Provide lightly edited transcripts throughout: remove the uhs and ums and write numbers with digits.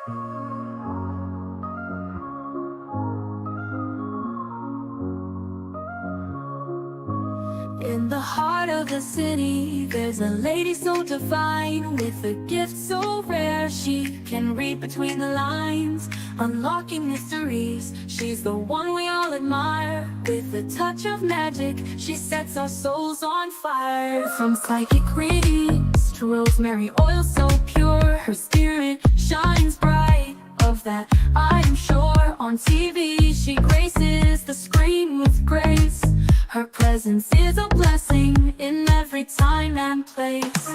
In the heart of the city, there's a lady so divine, with a gift so rare she can read between the lines, unlocking mysteries. She's the one we all admire. With a touch of magic, she sets our souls on fire. From psychic readings to rosemary oil so pure, her spirit shines bright. Of that I am sure. On TV she graces the screen with grace. Her presence is a blessing in every time and place.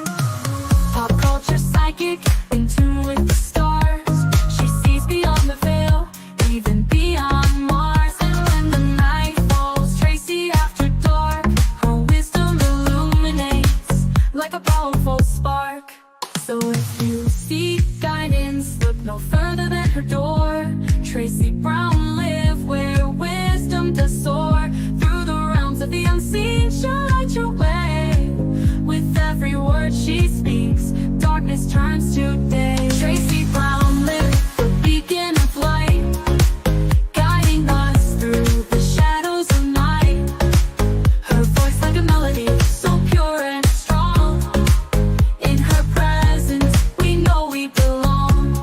Pop culture psychic, in tune with the stars. She sees beyond the veil, even beyond Mars. And when the night falls, Tracy after dark, her wisdom illuminates like a powerful spark. So if you seek guidance, look no further than her door. Tracy Brown live where wisdom does soar. Through the realms of the unseen, she'll light your way. With every word she speaks, darkness turns to day. Tracy Brown live, the beacon of light, guiding us through the shadows of night. Her voice like a melody, so pure and strong. In her presence, we know we belong.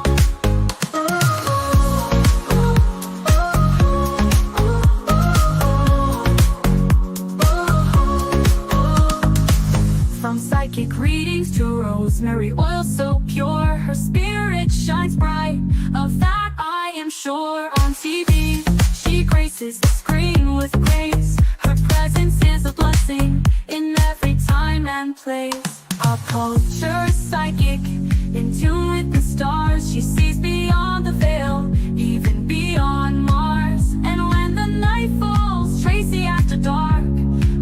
From psychic readings to rosemary oil so pure, her spirit shines bright. Of that I am sure. On TV, she graces the screen with grace. Her presence is a blessing in every time and place. Pop culture psychic, in tune with the stars. She sees beyond the veil, even beyond Mars. And when the night falls, Tracy after dark,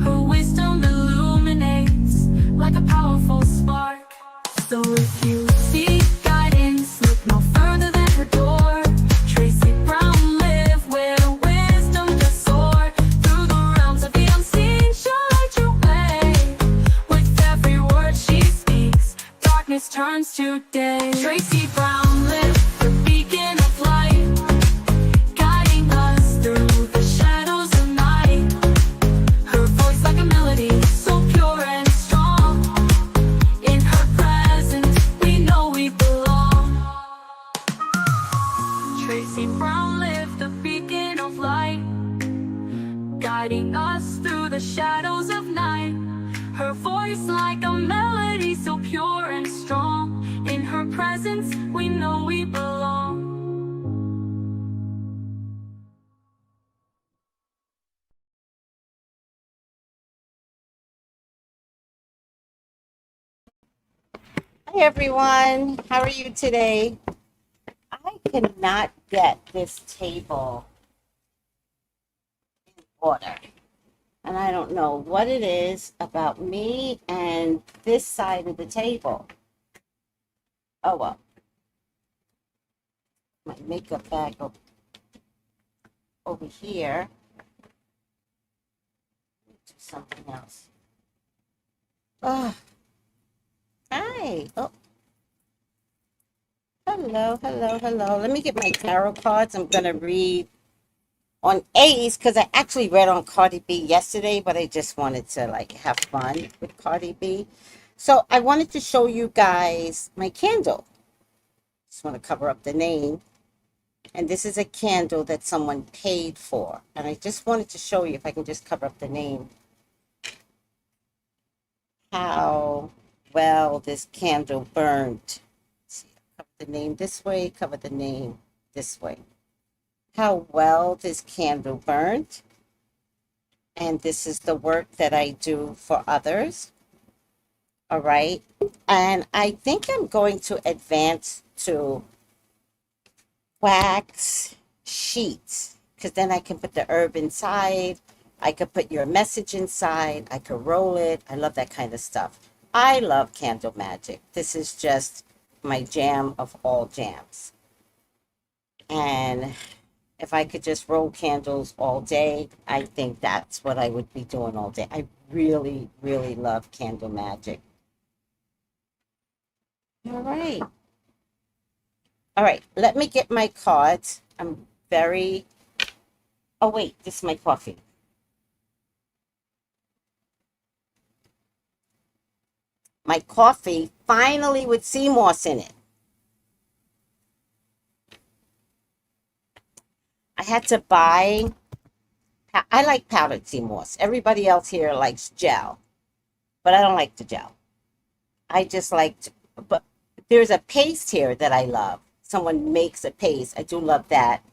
her wisdom illuminates like a powerful spark. So if you seek guidance, look no further than her door. Tracy Brown live where wisdom does soar. Through the realms of the unseen, she'll light your way. With every word she speaks, darkness turns to day. Tracy Brown live, the beacon of light, guiding us through the shadows of night. Her voice like a melody, so pure and strong. In her presence, we know we belong. Tracy Brown live, the beacon of light, guiding us through the shadows of night. Her voice like a melody, so pure and strong. In her presence, we know we belong. Hi everyone, how are you today? I cannot get this table in order, and I don't know what it is about me and this side of the table. Oh well, my makeup bag over here. Do something else. Oh. Hi. Oh. Hello, hello, hello. Let me get my tarot cards. I'm going to read on A's because I actually read on CardiB yesterday, but I just wanted to like have fun with CardiB. So I wanted to show you guys my candle. Just want to cover up the name. And this is a candle that someone paid for. And I just wanted to show you, if I can just cover up the name, how well this candle burned. Let's see, cover the name this way, cover the name this way. How well this candle burned. And this is the work that I do for others. All right. And I think I'm going to advance to wax sheets, because then I can put the herb inside. I could put your message inside. I could roll it. I love that kind of stuff. I love candle magic. This is just my jam of all jams. And if I could just roll candles all day, I think that's what I would be doing all day. I really, really love candle magic. All right. All right, let me get my cards. I'm very. Oh, wait, this is my coffee. My coffee finally with sea moss in it. I had to buy. I like powdered sea moss. Everybody else here likes gel, but I don't like the gel. I just like, but there's a paste here that I love. Someone makes a paste. I do love that.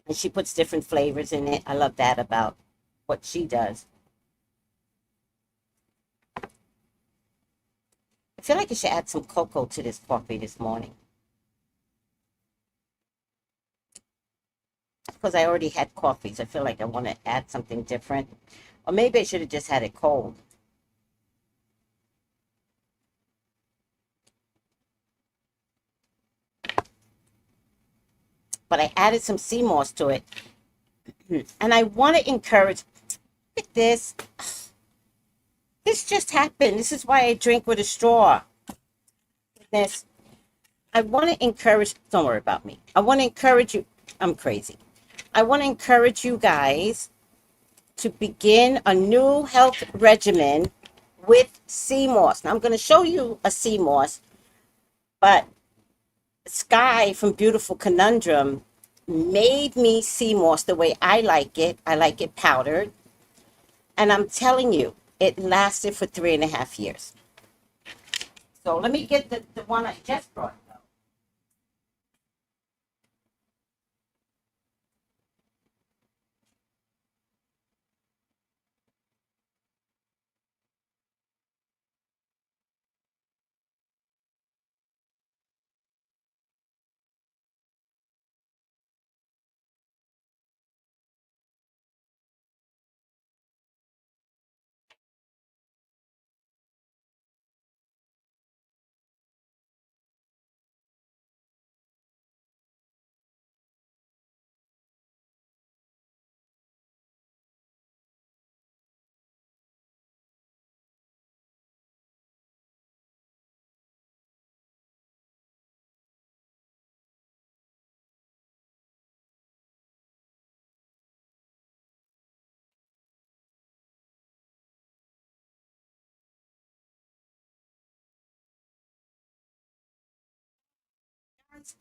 And she puts different flavors in it. I love that about what she does. I feel like I should add some cocoa to this coffee this morning because I already had coffees. I feel like I want to add something different. Or maybe I should have just had it cold. But I added some sea moss to it. And I want to encourage, look at this. This just happened. This is why I drink with a straw. This, I want to encourage, don't worry about me. I want to encourage you. I'm crazy. I want to encourage you guys to begin a new health regimen with sea moss. Now I'm going to show you a sea moss, but Sky from Beautiful Conundrum made me sea moss the way I like it. I like it powdered. And I'm telling you, it lasted for 3.5 years. So let me get the one I just brought.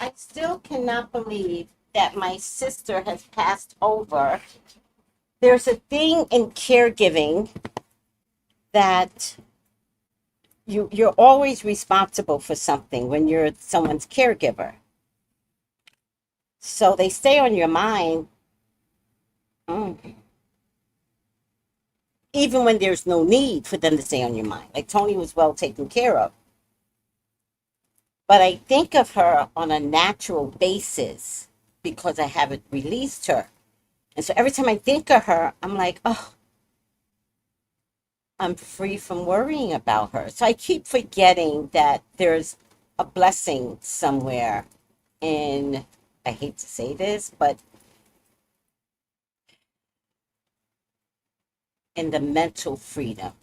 I still cannot believe that my sister has passed over. There's a thing in caregiving that you're always responsible for something when you're someone's caregiver. So they stay on your mind, mm, even when there's no need for them to stay on your mind. Like Tony was well taken care of. But I think of her on a natural basis because I haven't released her. And so every time I think of her, I'm like, oh, I'm free from worrying about her. So I keep forgetting that there's a blessing somewhere in, I hate to say this, but in the mental freedom.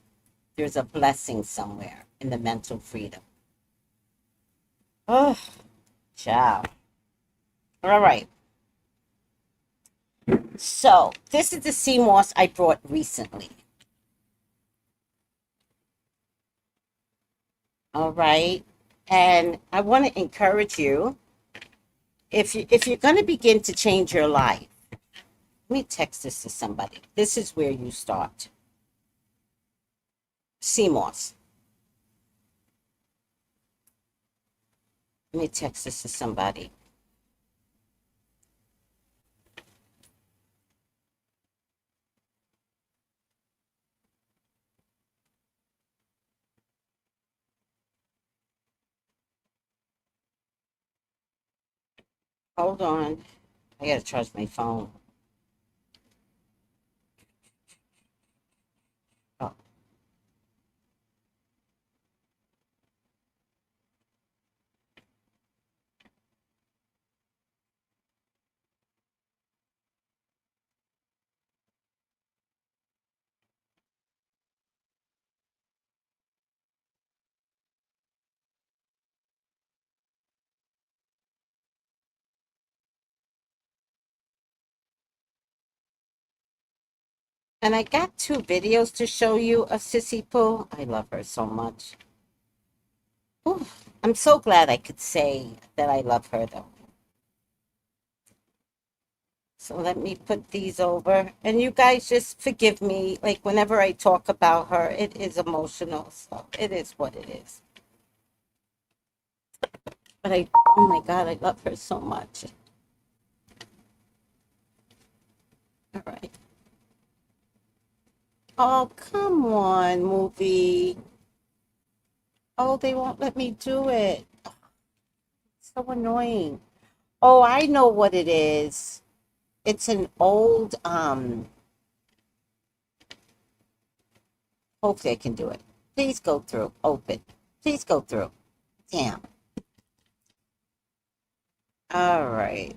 There's a blessing somewhere in the mental freedom. Oh, ciao. All right. So this is the sea moss I brought recently. All right. And I want to encourage you, if you're going to begin to change your life, let me text this to somebody. This is where you start. Sea moss. Let me text this to somebody. Hold on. I got to charge my phone. Oh, And I got 2 videos to show you of Sissy Pooh. I love her so much. Ooh, I'm so glad I could say that I love her, though. So let me put these over. And you guys just forgive me. Like, whenever I talk about her, it is emotional. So it is what it is. But oh my God, I love her so much. All right. Oh, come on, movie. Oh, they won't let me do it. So annoying. Oh, I know what it is. It's an old, hopefully I can do it. Please go through. Open. Please go through. Damn. All right.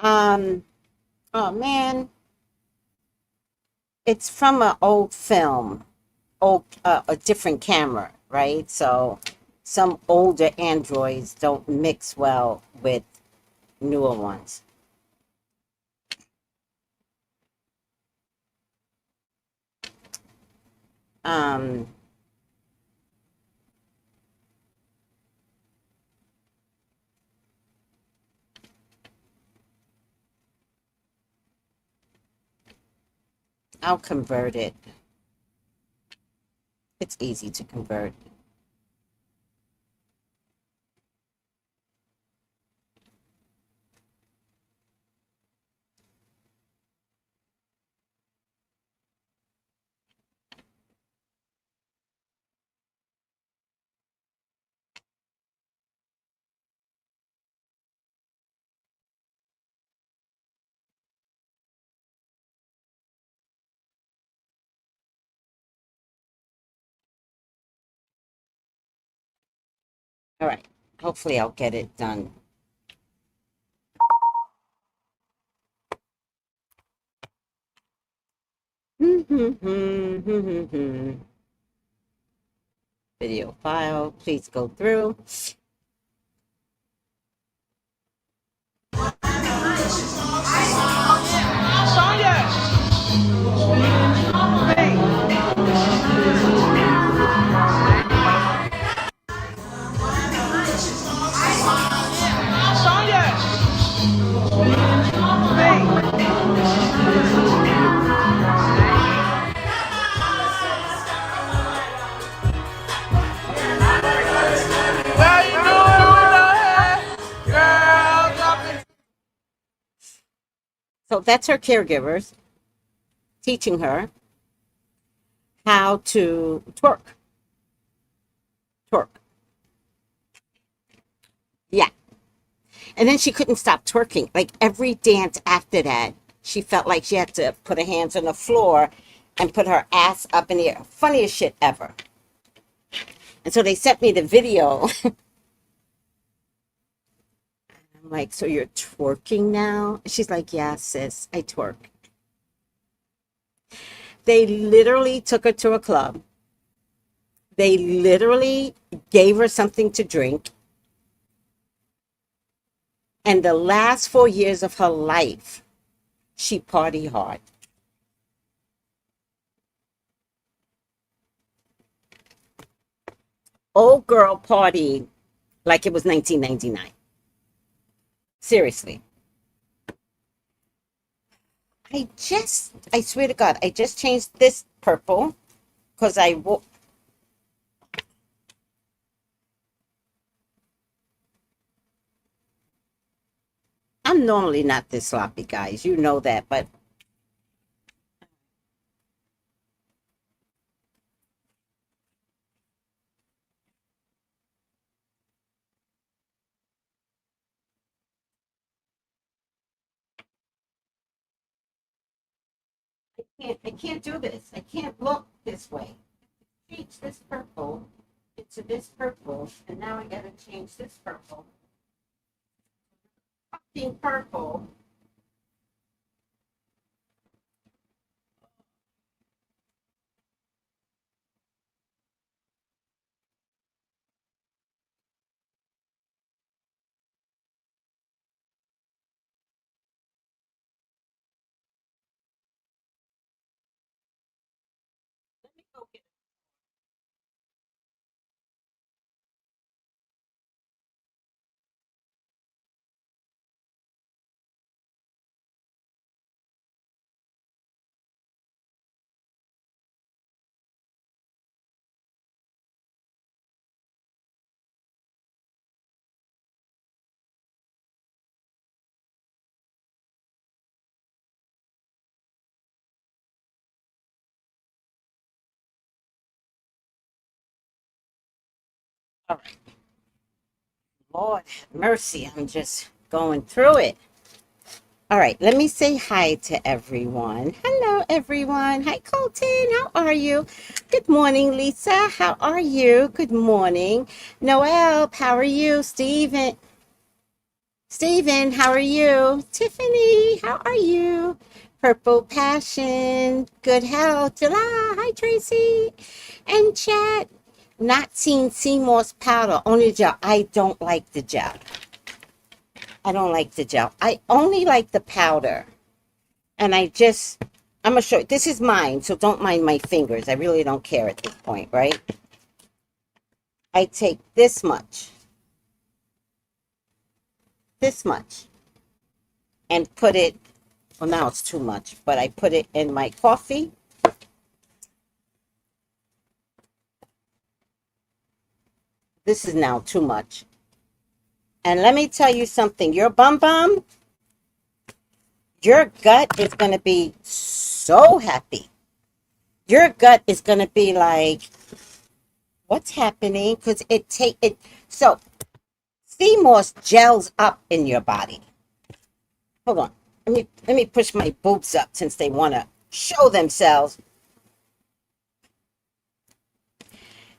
Um, oh man, it's from an old film, a different camera, right? So some older androids don't mix well with newer ones. Um, I'll convert it. It's easy to convert. All right. Hopefully I'll get it done. Video file, please go through. So that's her caregivers teaching her how to twerk. Twerk. Yeah. And then she couldn't stop twerking. Like every dance after that, she felt like she had to put her hands on the floor and put her ass up in the air. Funniest shit ever. And so they sent me the video. I'm like, so you're twerking now? She's like, yeah, sis, I twerk. They literally took her to a club. They literally gave her something to drink. And the last 4 years of her life, she party hard. Old girl party like it was 1999. Seriously. I swear to God, I just changed this purple because I'm normally not this sloppy, guys. You know that, but I can't do this. I can't look this way. Change this purple into this purple, and now I gotta change this purple. Fucking purple. Let me go get it. All right. Lord have mercy. I'm just going through it. All right, let me say hi to everyone. Hello, everyone. Hi, Colton. How are you? Good morning, Lisa. How are you? Good morning. Noel, how are you? Steven, how are you? Tiffany, how are you? Purple Passion, good health. July, hi, Tracy. And chat, not seen sea moss powder, only gel. I don't like the gel. I don't like the gel. I only like the powder. And I'm gonna show you. This is mine, so don't mind my fingers. I really don't care at this point, right? I take this much, and put it, well, now it's too much, but I put it in my coffee. This is now too much. And let me tell you something. Your your gut is gonna be so happy. Your gut is gonna be like, what's happening? Because so sea moss gels up in your body. Hold on. Let me push my boots up since they want to show themselves.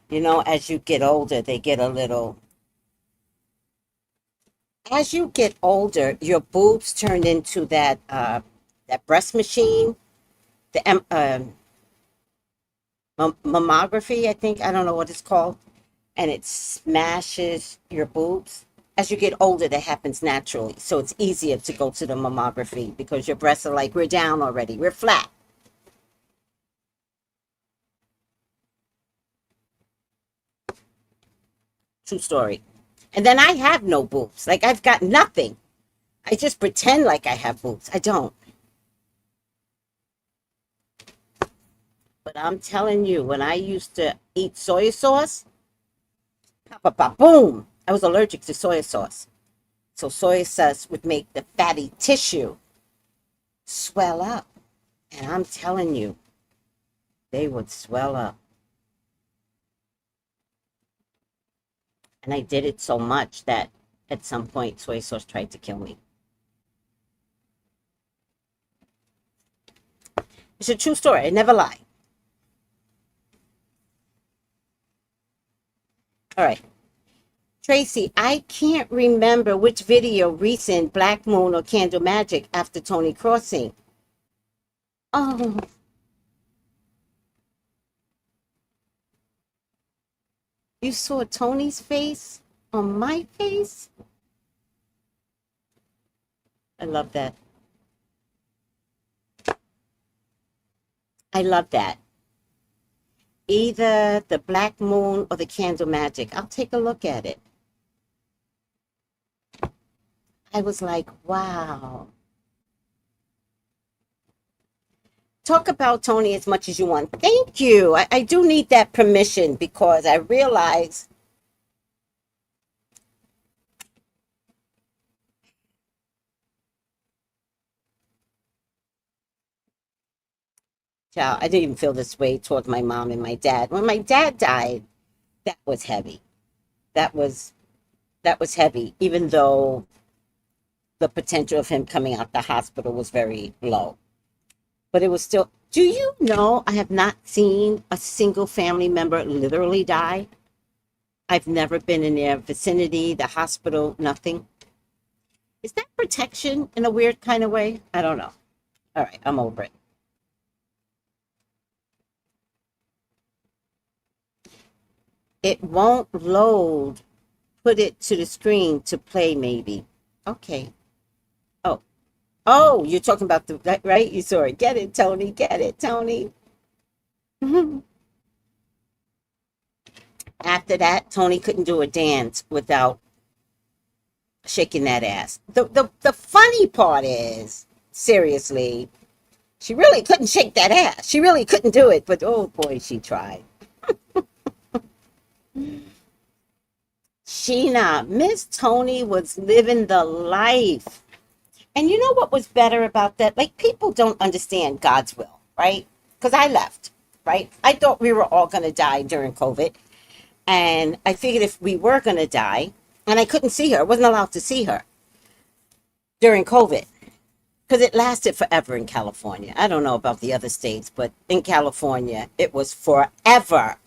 You know, as you get older, they get a little. As you get older, your boobs turn into that breast machine, the mammography. I think I don't know what it's called, and it smashes your boobs. As you get older, that happens naturally, so it's easier to go to the mammography because your breasts are like, we're down already, we're flat. True story. And then I have no boobs. Like I've got nothing. I just pretend like I have boobs. I don't. But I'm telling you, when I used to eat soy sauce, pop, pop, pop, boom, I was allergic to soy sauce. So soy sauce would make the fatty tissue swell up. And I'm telling you, they would swell up. And I did it so much that at some point soy sauce tried to kill me. It's a true story. I never lie. All right. Tracy, I can't remember which video, recent Black Moon or Candle Magic after Tony Crossing. Oh, you saw Tony's face on my face? I love that. I love that. Either the Black Moon or the Candle Magic. I'll take a look at it. I was like, wow. Talk about Tony as much as you want. Thank you. I do need that permission because I realize, child, I didn't even feel this way towards my mom and my dad. When my dad died, that was heavy. That was that was heavy, even though the potential of him coming out the hospital was very low. but it was still. Do you know I have not seen a single family member literally die? I've never been in their vicinity, the hospital, nothing. Is that protection in a weird kind of way? I don't know. All right, I'm over it. It won't load. Put it to the screen to play, maybe. Okay. Oh, oh, you're talking about the right? You saw it. Get it, Tony. Get it, Tony. After that, Tony couldn't do a dance without shaking that ass. The funny part is, seriously, she really couldn't shake that ass. She really couldn't do it, but oh boy, she tried. Sheena, Miss Tony was living the life. And you know what was better about that? Like, people don't understand God's will, right? Because I left, right? I thought we were all going to die during COVID. And I figured if we were going to die, and I couldn't see her, I wasn't allowed to see her during COVID because it lasted forever in California. I don't know about the other states, but in California, it was forever.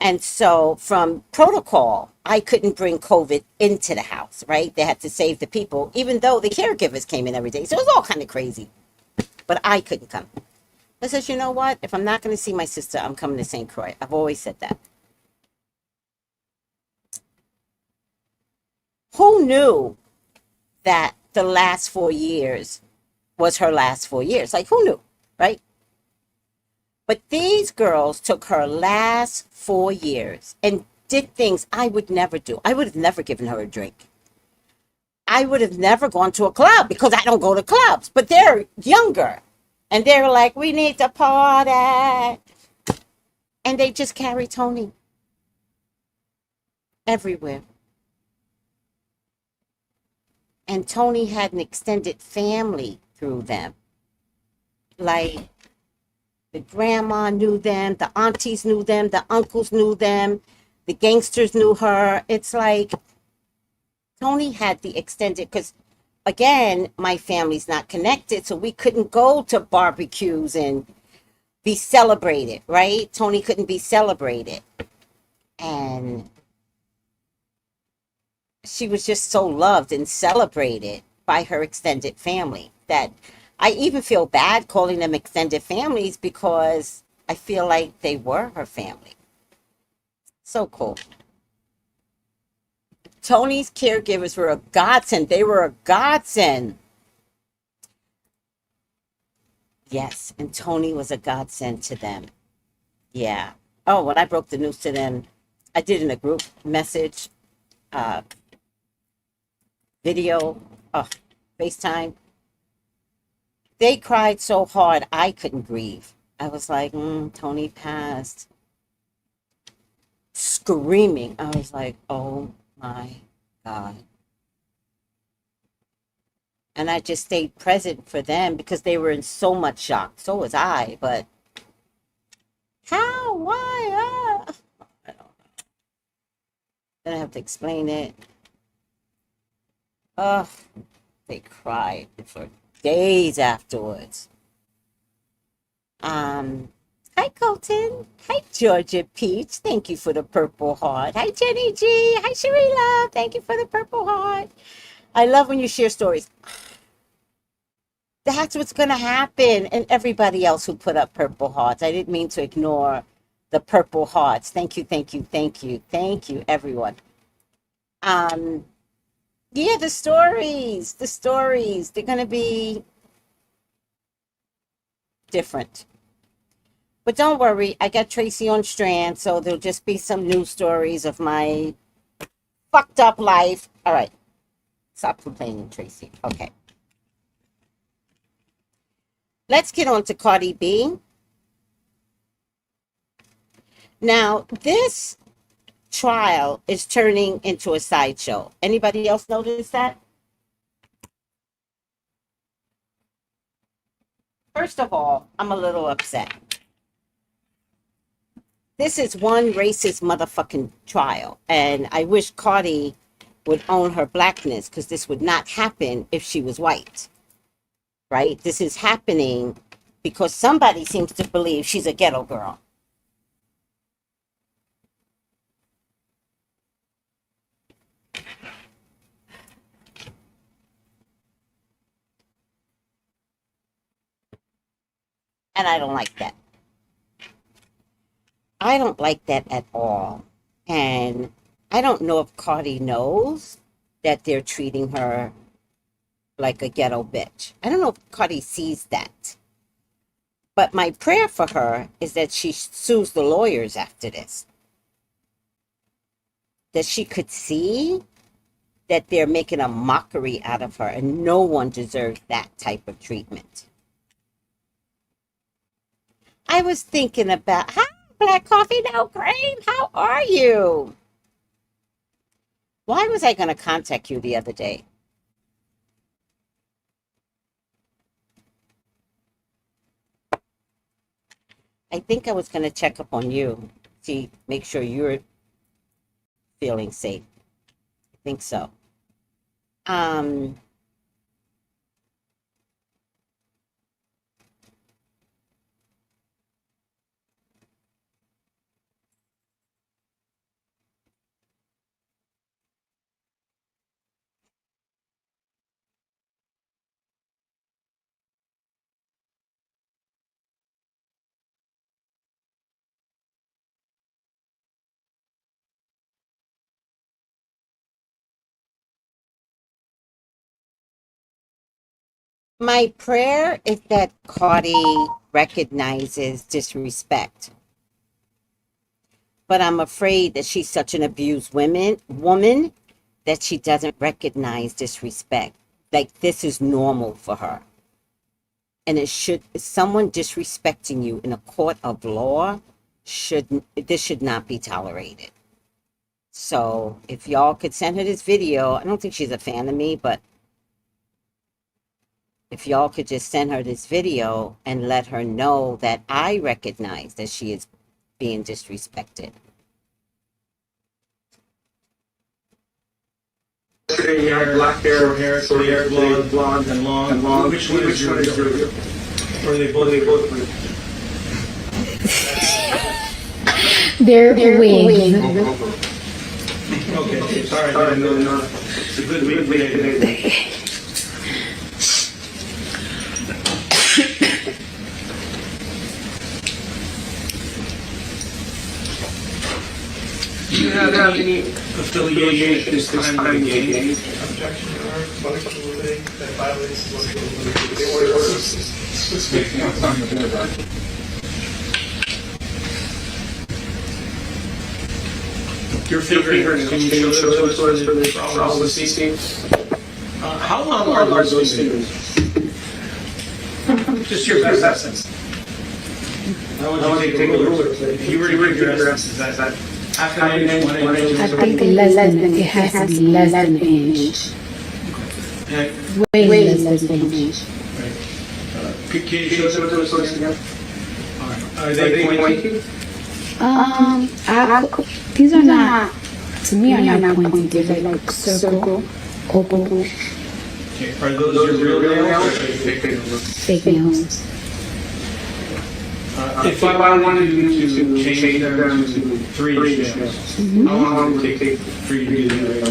And so from protocol, I couldn't bring COVID into the house, right? They had to save the people, even though the caregivers came in every day. So it was all kind of crazy. But I couldn't come. I said, you know what? If I'm not going to see my sister, I'm coming to St. Croix. I've always said that. Who knew that the last 4 years was her last 4 years? Like, who knew, right? But these girls took her last 4 years and did things I would never do. I would have never given her a drink. I would have never gone to a club because I don't go to clubs. But they're younger. And they're like, we need to party. And they just carry Tony everywhere. And Tony had an extended family through them. Like, the grandma knew them, the aunties knew them, the uncles knew them, the gangsters knew her. It's like Tony had the extended, because again, my family's not connected, so we couldn't go to barbecues and be celebrated, right? Tony couldn't be celebrated. And she was just so loved and celebrated by her extended family that I even feel bad calling them extended families because I feel like they were her family. So cool. Tony's caregivers were a godsend. They were a godsend. Yes, and Tony was a godsend to them. Yeah. Oh, when I broke the news to them, I did in a group message, uh, video, FaceTime. They cried so hard, I couldn't grieve. I was like, Tony passed. Screaming. I was like, oh my God. And I just stayed present for them because they were in so much shock. So was I, but how? Why? I don't know. Then I have to explain it. Oh, they cried for days afterwards. Hi Colton. Hi Georgia Peach. Thank you for the purple heart. Hi Jenny G. Hi Sharila. Thank you for the purple heart. I love when you share stories. That's what's gonna happen. And everybody else who put up purple hearts. I didn't mean to ignore the purple hearts. Thank you, thank you, thank you, thank you, everyone. Um, yeah, the stories, they're gonna be different. But don't worry, I got Tracy on strand, so there'll just be some news stories of my fucked up life. All right, stop complaining, Tracy. Okay, let's get on to Cardi B. Now, this trial is turning into a sideshow. Anybody else notice that? First of all, I'm a little upset. This is one racist motherfucking trial, and I wish Cardi would own her blackness because this would not happen if she was white, right? This is happening because somebody seems to believe she's a ghetto girl. And I don't like that. I don't like that at all. And I don't know if Cardi knows that they're treating her like a ghetto bitch. I don't know if Cardi sees that. But my prayer for her is that she sues the lawyers after this. That she could see that they're making a mockery out of her, and no one deserves that type of treatment. I was thinking about, hi, Black Coffee No Cream, how are you? Why was I going to contact you the other day? I think I was going to check up on you, see, make sure you're feeling safe. I think so. My prayer is that Cardi recognizes disrespect. But I'm afraid that she's such an abused woman that she doesn't recognize disrespect. Like this is normal for her. And someone disrespecting you in a court of law this should not be tolerated. So if y'all could send her this video, I don't think she's a fan of me, but if y'all could just send her this video and let her know that I recognize that she is being disrespected. STREAMYARD, black hair, short hair, blonde, and long. Which one is your? Or are they both? They're wigs. Okay, sorry, no. It's a good week today. Do you have any affiliation this time with the game? Objection or motion ruling that violates Your fingernails, can you show those for all the see? How long are those fingers? Just your best essence. How would you take a look? If you were to give your essence, is that half an inch, 1 inch? I think it has to be less than an inch. Way less than an inch. Can you show those again? Are they pointy? These are not, to me, are not pointy. They're like circle, oval, Okay. Are those your real nails or fake nails? fake nails. If I wanted you to change them to 3-inch nails, how long would it take for you to do that?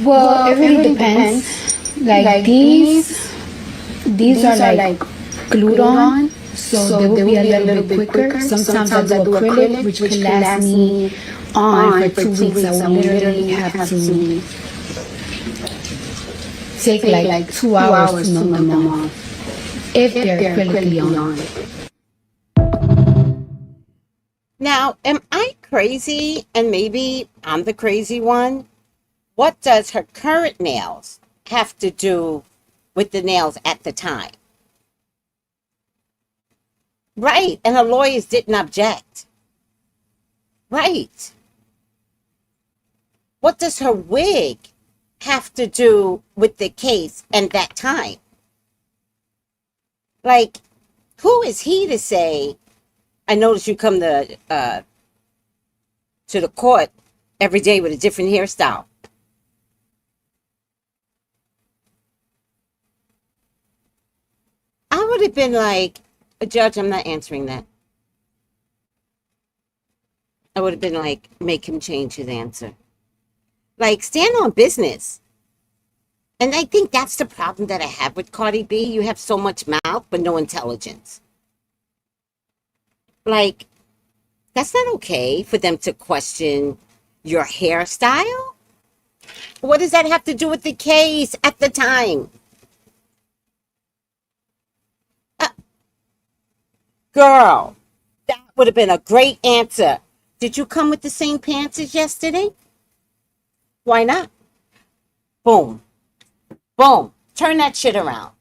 Well, it really depends. Like these are like glued on, so they will be a little bit quicker. Sometimes I do acrylic, which can last me on for 2 weeks. I will literally have to take like 2 hours to melt them off if they're acrylically on. Now, am I crazy and maybe I'm the crazy one? What does her current nails have to do with the nails at the time? Right, and her lawyers didn't object. Right. What does her wig have to do with the case and that time? Like, who is he to say, I notice you come to the court every day with a different hairstyle? I would would have been like, Judge, I'm not answering that. I would have been like, make him change his answer. Like, stand on business. And I think that's the problem that I have with Cardi B. You have so much mouth, but no intelligence. Like, that's not okay for them to question your hairstyle. What does that have to do with the case at the time? Girl, that would have been a great answer. Did you come with the same pants as yesterday? Why not? Boom. Boom. Turn that shit around.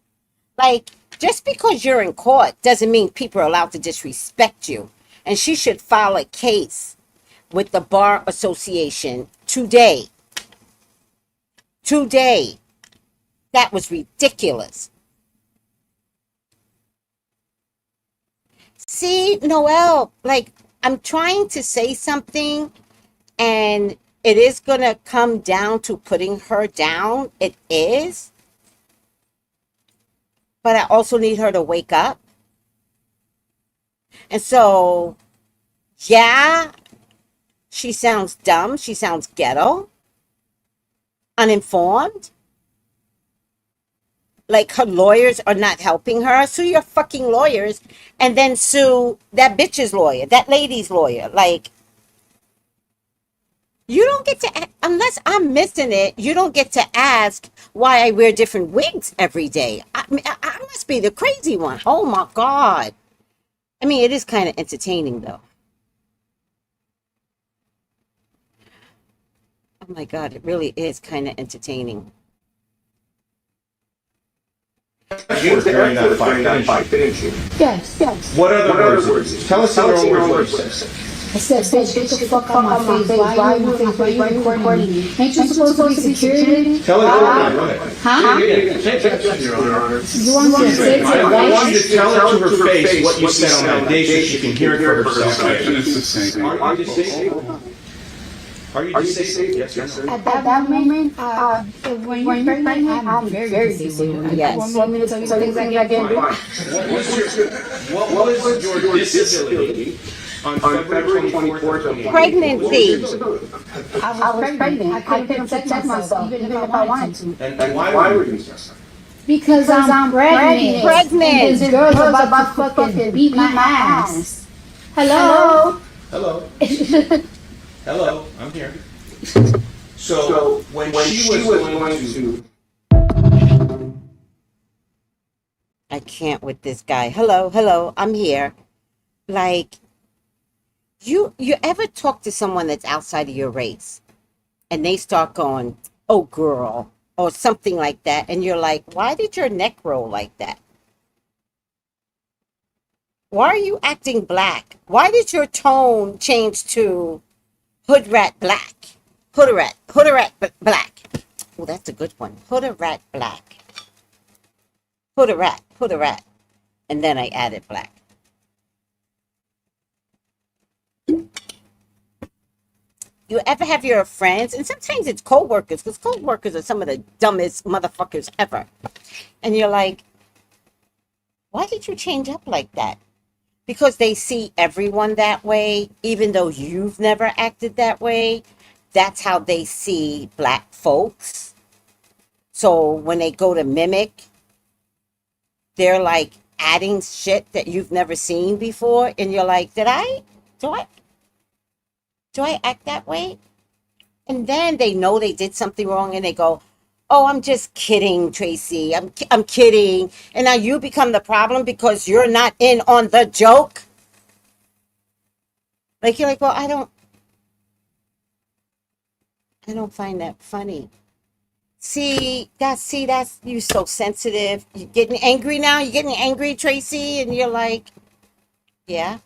Like, just because you're in court doesn't mean people are allowed to disrespect you. And she should file a case with the Bar Association today. Today. That was ridiculous. See, Noelle, like, I'm trying to say something, and it is going to come down to putting her down. It is. But I also need her to wake up. And so, yeah, she sounds dumb. She sounds ghetto, uninformed. Like, her lawyers are not helping her. Sue your fucking lawyers and then sue that bitch's lawyer, that lady's lawyer. Like, you don't get to, unless I'm missing it, you don't get to ask why I wear different wigs every day. I mean, I must be the crazy one. Oh my God. I mean, it is kind of entertaining though. Oh my God, it really is kind of entertaining. You were during that fight, didn't you? Yes, yes. What other words? Tell us your own words what you said. I said, bitch, get the fuck out my face. Why are you recording me? Ain't you supposed to be security? Tell us your own words. Huh? Your Honor. You want me to say I want you it? to tell her to her face what you said on that day so she can hear it for herself. Are you disabled? Are you disabled? Yes or no? At that moment, when you're pregnant, I'm very disabled. Yes. You want me to tell you things I can't do? What was your disability on February 24th? Pregnancy. I was pregnant. I couldn't protect myself, even if I wanted to. And why were you stressed? Because I'm pregnant. Pregnant. And this girl's about to fucking beat my ass. Hello? Hello. Hello, I'm here. So when she was going to... I can't with this guy. Hello, I'm here. Like, you ever talk to someone that's outside of your race and they start going, oh girl, or something like that, and you're like, why did your neck roll like that? Why are you acting black? Why did your tone change to hood rat black? Hood rat black. Oh, that's a good one. Hood rat black. Hood rat. And then I added black. You ever have your friends, and sometimes it's co-workers, because co-workers are some of the dumbest motherfuckers ever. And you're like, why did you change up like that? Because they see everyone that way, even though you've never acted that way. That's how they see black folks. So when they go to mimic, they're like adding shit that you've never seen before. And you're like, do I act that way? And then they know they did something wrong and they go, oh, I'm just kidding, Tracy. I'm kidding. And now you become the problem because you're not in on the joke. Like, you're like, well, I don't find that funny. See, that's you so sensitive. You're getting angry now. You're getting angry, Tracy, and you're like, yeah.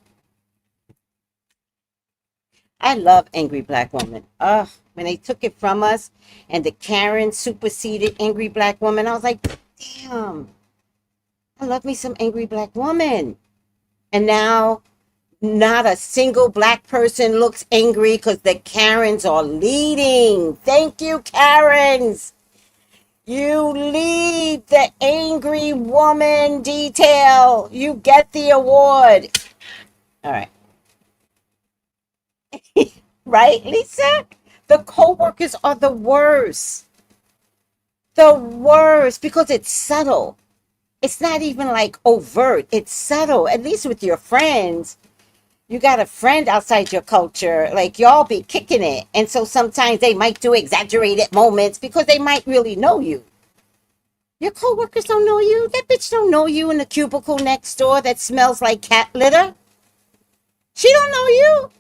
I love angry black women. Ugh, when they took it from us and the Karen superseded angry black woman, I was like, damn, I love me some angry black woman. And now not a single black person looks angry because the Karens are leading. Thank you, Karens. You lead the angry woman detail. You get the award. All right. Right, Lisa? The co-workers are the worst. The worst because it's subtle. It's not even like overt. It's subtle. At least with your friends, you got a friend outside your culture. Like y'all be kicking it. And so sometimes they might do exaggerated moments because they might really know you. Your coworkers don't know you. That bitch don't know you in the cubicle next door that smells like cat litter. She don't know you.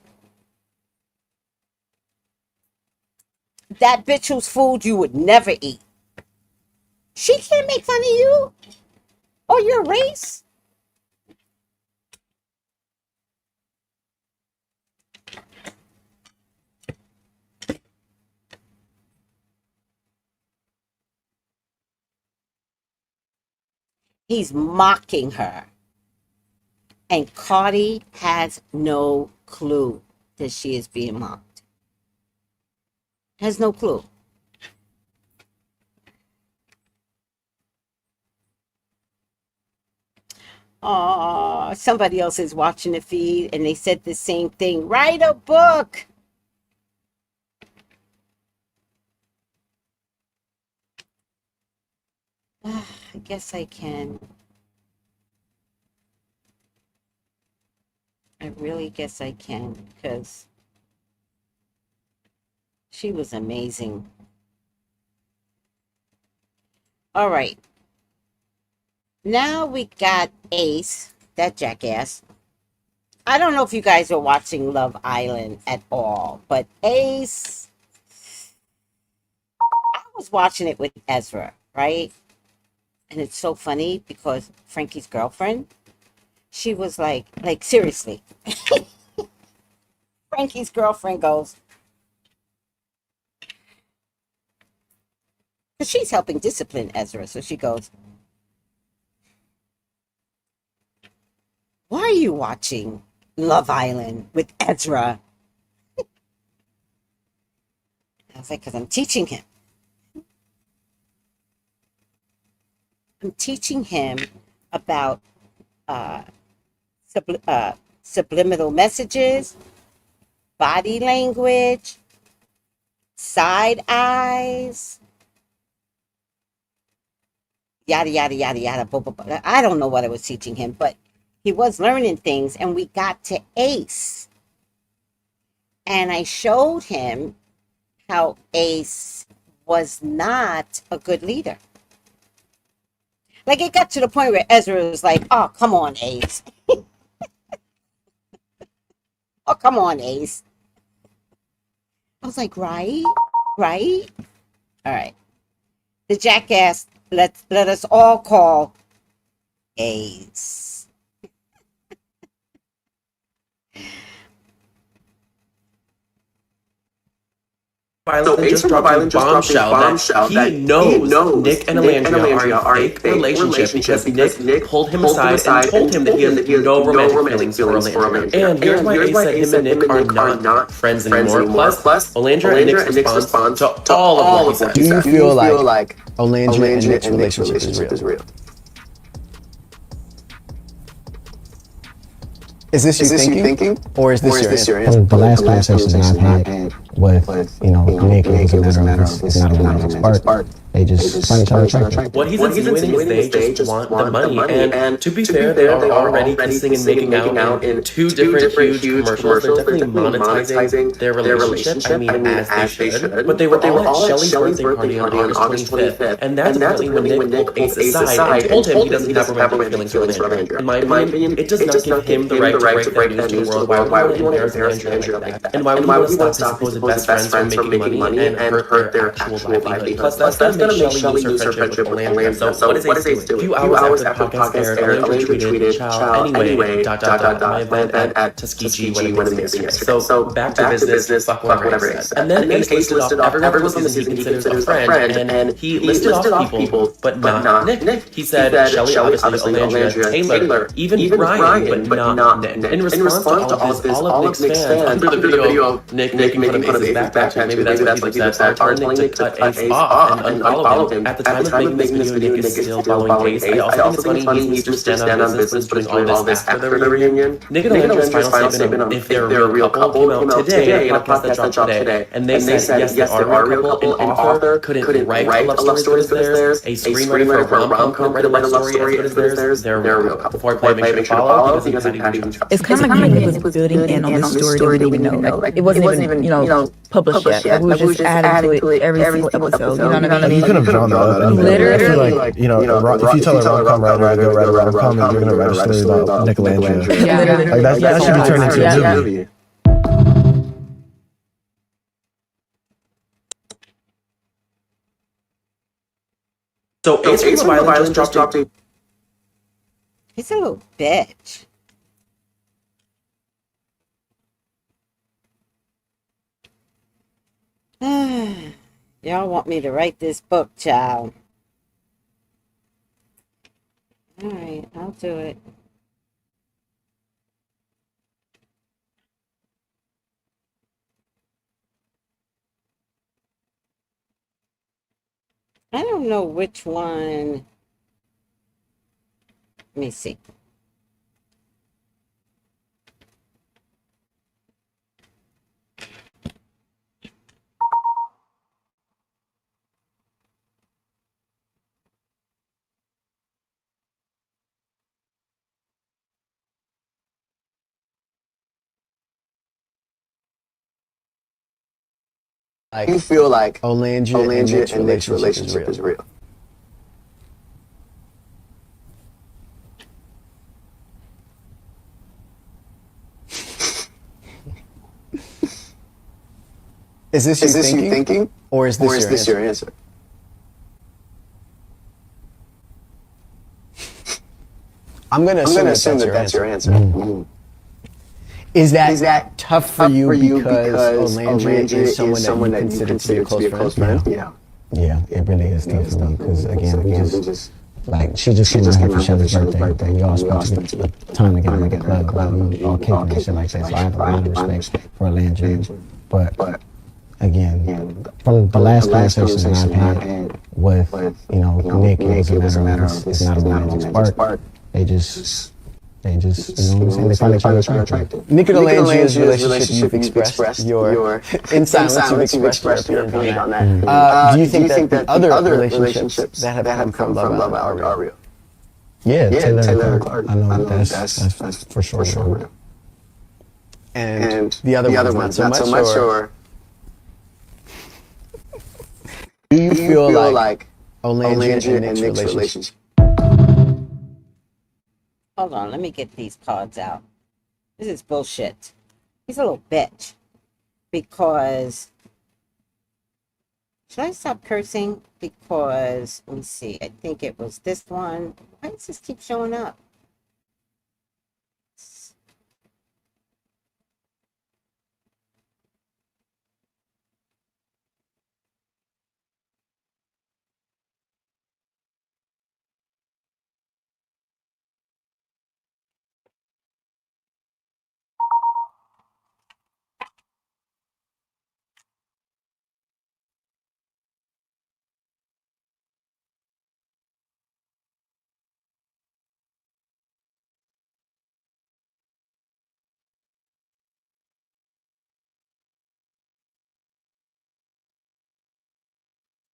That bitch whose food you would never eat. She can't make fun of you or your race. He's mocking her. And Cardi has no clue that she is being mocked. Has no clue. Oh, somebody else is watching the feed and they said the same thing. Write a book. I guess I can. I really guess I can because she was amazing. All right. Now we got Ace, that jackass. I don't know if you guys are watching Love Island at all, but Ace, I was watching it with Ezra, right? And it's so funny because Frankie's girlfriend, she was like seriously. Frankie's girlfriend goes, because she's helping discipline Ezra, so she goes, why are you watching Love Island with Ezra? I was like, because I'm teaching him. I'm teaching him about subliminal messages, body language, side eyes, yada, yada, yada, yada. Blah, blah, blah. I don't know what I was teaching him, but he was learning things, and we got to Ace. And I showed him how Ace was not a good leader. Like, it got to the point where Ezra was like, oh, come on, Ace. Oh, come on, Ace. I was like, right? All right. The jackass, let us all call Ace. So Ace from Love Island just dropped a bombshell that he knows Nick and Alandria are a fake relationship because Nick pulled him aside and told him that he has no romantic feelings for Alandria. And here's why Ace said him and Nick are not friends anymore. Plus, Alandria and Nick's response to all of what he said. Do you feel like Alandria and Nick's relationship is real? Is this you thinking? Or is this your answer? The last conversation I've had with, Nick, it was a matter of, it's not a romantic spark. They just find each other attractive. What he's insinuating is they just want the money. And to be fair, they are already kissing and making out in two different huge commercials. They're definitely monetizing their relationship. I mean, as they should. But they were all at Shelly's birthday party on August 25th. And that's apparently when Nick pulled Ace aside and told him he doesn't have romantic feelings for Alandria. In my opinion, it does not give him the right to break that news to the world. Why would you want to embarrass Alandria like that? And why would you want to stop his supposed best friends from making money and hurt their actual livelihood? Plus, that's going to make Shelly lose her friendship with Alandria. So what is Ace doing? A few hours after the podcast aired, Alandria tweeted, "Ciao, anyway, ... my event at Tuskegee when it was yesterday." So back to business, fuck whatever Ace said. And then Ace listed off everyone who he considers a friend, and he listed off people, but not Nick. He said Shelly, obviously, Alandria, Taylor, even Brian, but not Nick. In response to all of this, all of Nick's fans under the video of Nick making fun of Ace's backpack, maybe that's what he said, are telling Nick to cut Ace off and follow him. At the time of making this video, Nick is still following Ace. I also think it's funny he needs to stand on business, but is doing all this after the reunion. Nick and Alandra's final statement on if they're a real couple came out today in a podcast that dropped today. And they said, yes, they are a real couple. An author couldn't write a love story as good as theirs. A screenwriter for a rom-com couldn't write a love story as good as theirs. They're a real couple. Before I play, make sure to follow because it's Patty Beach. It's kind of like Nick was building in on this story that we didn't even know. Like, it wasn't even, published yet. Like, we were just adding to it every single episode. You know what I mean? You could have drawn that up. Literally. I feel like, if you tell a rom-com writer to go write a rom-com, you're going to write a story about Nick Landria. Yeah. Like that should be turned into a movie. So Ace from Love Island just dropped a... He's a little bitch. Y'all want me to write this book, child. All right, I'll do it. I don't know which one. Let me see. You feel like Olandria and Nick's relationship is real. Is this you thinking? Or is this your answer? I'm gonna assume that that's your answer. Mm-hmm. Is that tough for you because Olandria is someone that you consider to be a close friend? Yeah. Yeah, it really is tough for me because again, we just like she just came out here for Shelly's birthday. We all spent a time together at the club. We all kicking and shit like that. So I have a lot of respect for Olandria. But again, from the last conversation I've had with Nick, it was a matter of it's not a romantic spark. They just, you know what I'm saying? They find each other attractive. Nick and Olandria's relationship, you've expressed your, in silence, you've expressed your opinion on that. Do you think that other relationships that have come from Love Island are real? Yeah, Taylor and Clark. I know that's for sure. And the other ones, not so much, or? Do you feel like Olandria and Nick's relationship? Hold on, let me get these cards out. This is bullshit. He's a little bitch. Because... Should I stop cursing? Because, let me see, I think it was this one. Why does this keep showing up?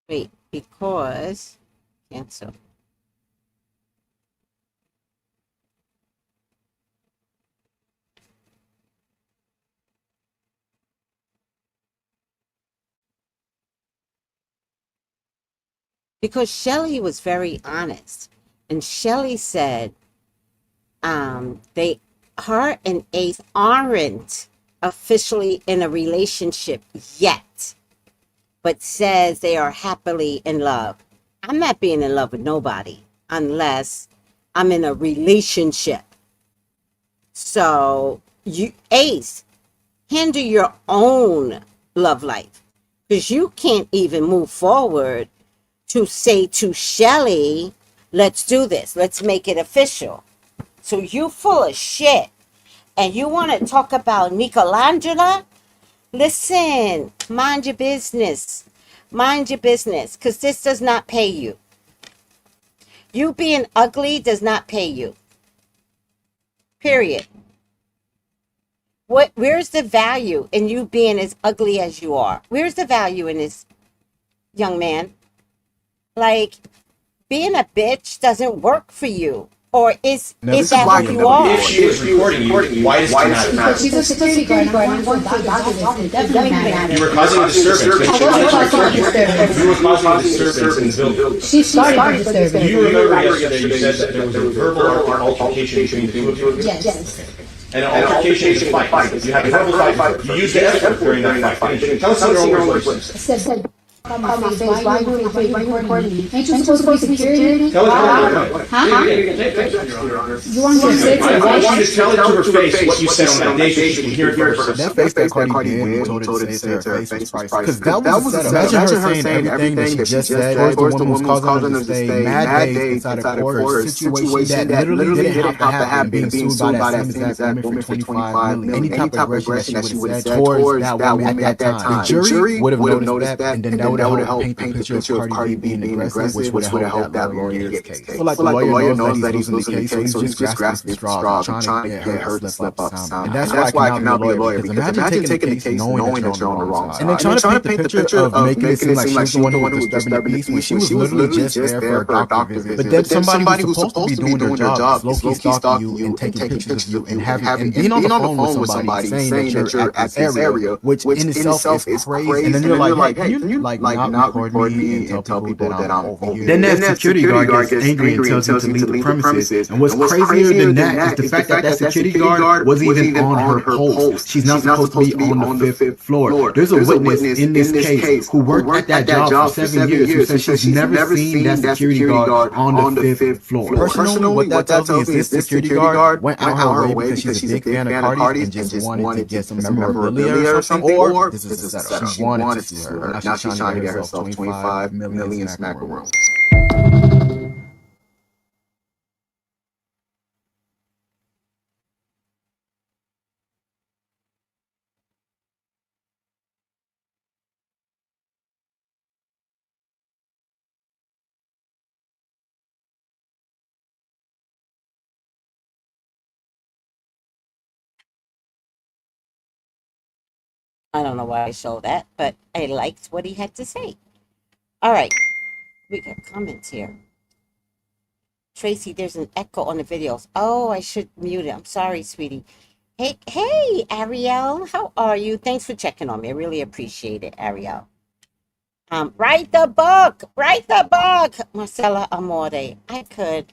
Wait, because... Cancel. Because Shelly was very honest. And Shelly said, her and Ace aren't officially in a relationship yet, but says they are happily in love. I'm not being in love with nobody unless I'm in a relationship. So, Ace, handle your own love life. Because you can't even move forward to say to Shelly, let's do this. Let's make it official. So you full of shit. And you want to talk about Nicolangela? Listen, mind your business. Mind your business, because this does not pay you. You being ugly does not pay you. Period. Where's the value in you being as ugly as you are? Where's the value in this, young man? Like, being a bitch doesn't work for you. Or is that who you are? If she was recording you, why does it not matter? She's a security guard. I'm going to the doctor. It definitely matters. You were causing a disturbance. You were causing a disturbance in the building. She started the disturbance. Do you remember yesterday you said that there was a verbal altercation between the two of you? Yes. And an altercation is a fight. You had a verbal fight. You used the F-word during that fight. Tell us in your own words. Said, my face, why you recording me? Ain't you supposed to be security? Tell us what Huh? You want me to say I to want you to tell it to her face what you said on that day so she can hear it for herself. That face that Cardi did told her to say it to her face was priceless. Because that was a setup. Imagine her saying everything that she just said towards the woman was causing them to stay mad days inside a court situation that literally didn't have to happen, being sued by that same exact woman for 25 million. Any type of aggression that she would have said towards that woman at that time. The jury would have noticed that, and then that would have helped paint the picture of Cardi B being aggressive, which would have helped that lawyer get his case. So like the lawyer knows that he's losing the case, so he's just grasping straws, trying to get her to slip up somehow. And that's why I cannot be a lawyer, because imagine taking the case knowing that you're on the wrong side. And then trying to paint the picture of making it seem like she's the one who was disturbing the peace when she was literally just there for a doctor visit. But then somebody who's supposed to be doing their job is low-key stalking you and taking pictures of you and being on the phone with somebody saying that you're at this area, which in itself is crazy. And then you're like, hey, can you like not record me and tell people that I'm over here? Then that security guard gets angry and tells you to leave the premises. And what's crazier than that is the fact that that security guard wasn't even on her post. She's not supposed to be on the fifth floor. There's a witness in this case who worked at that job for 7 years who says she's never seen that security guard on the fifth floor. Personally, what that tells me is this security guard went out her way because she's a big fan of Cardi and just wanted to get some memorabilia or something, or this is a setup. She wanted to see her. Now she's trying to get herself 25 million macaroons. I don't know why I showed that, but I liked what he had to say. All right, we got comments here. Tracy, there's an echo on the videos. Oh, I should mute it. I'm sorry, sweetie. Hey, Ariel, how are you? Thanks for checking on me. I really appreciate it, Ariel. Write the book, Marcella Amore. I could.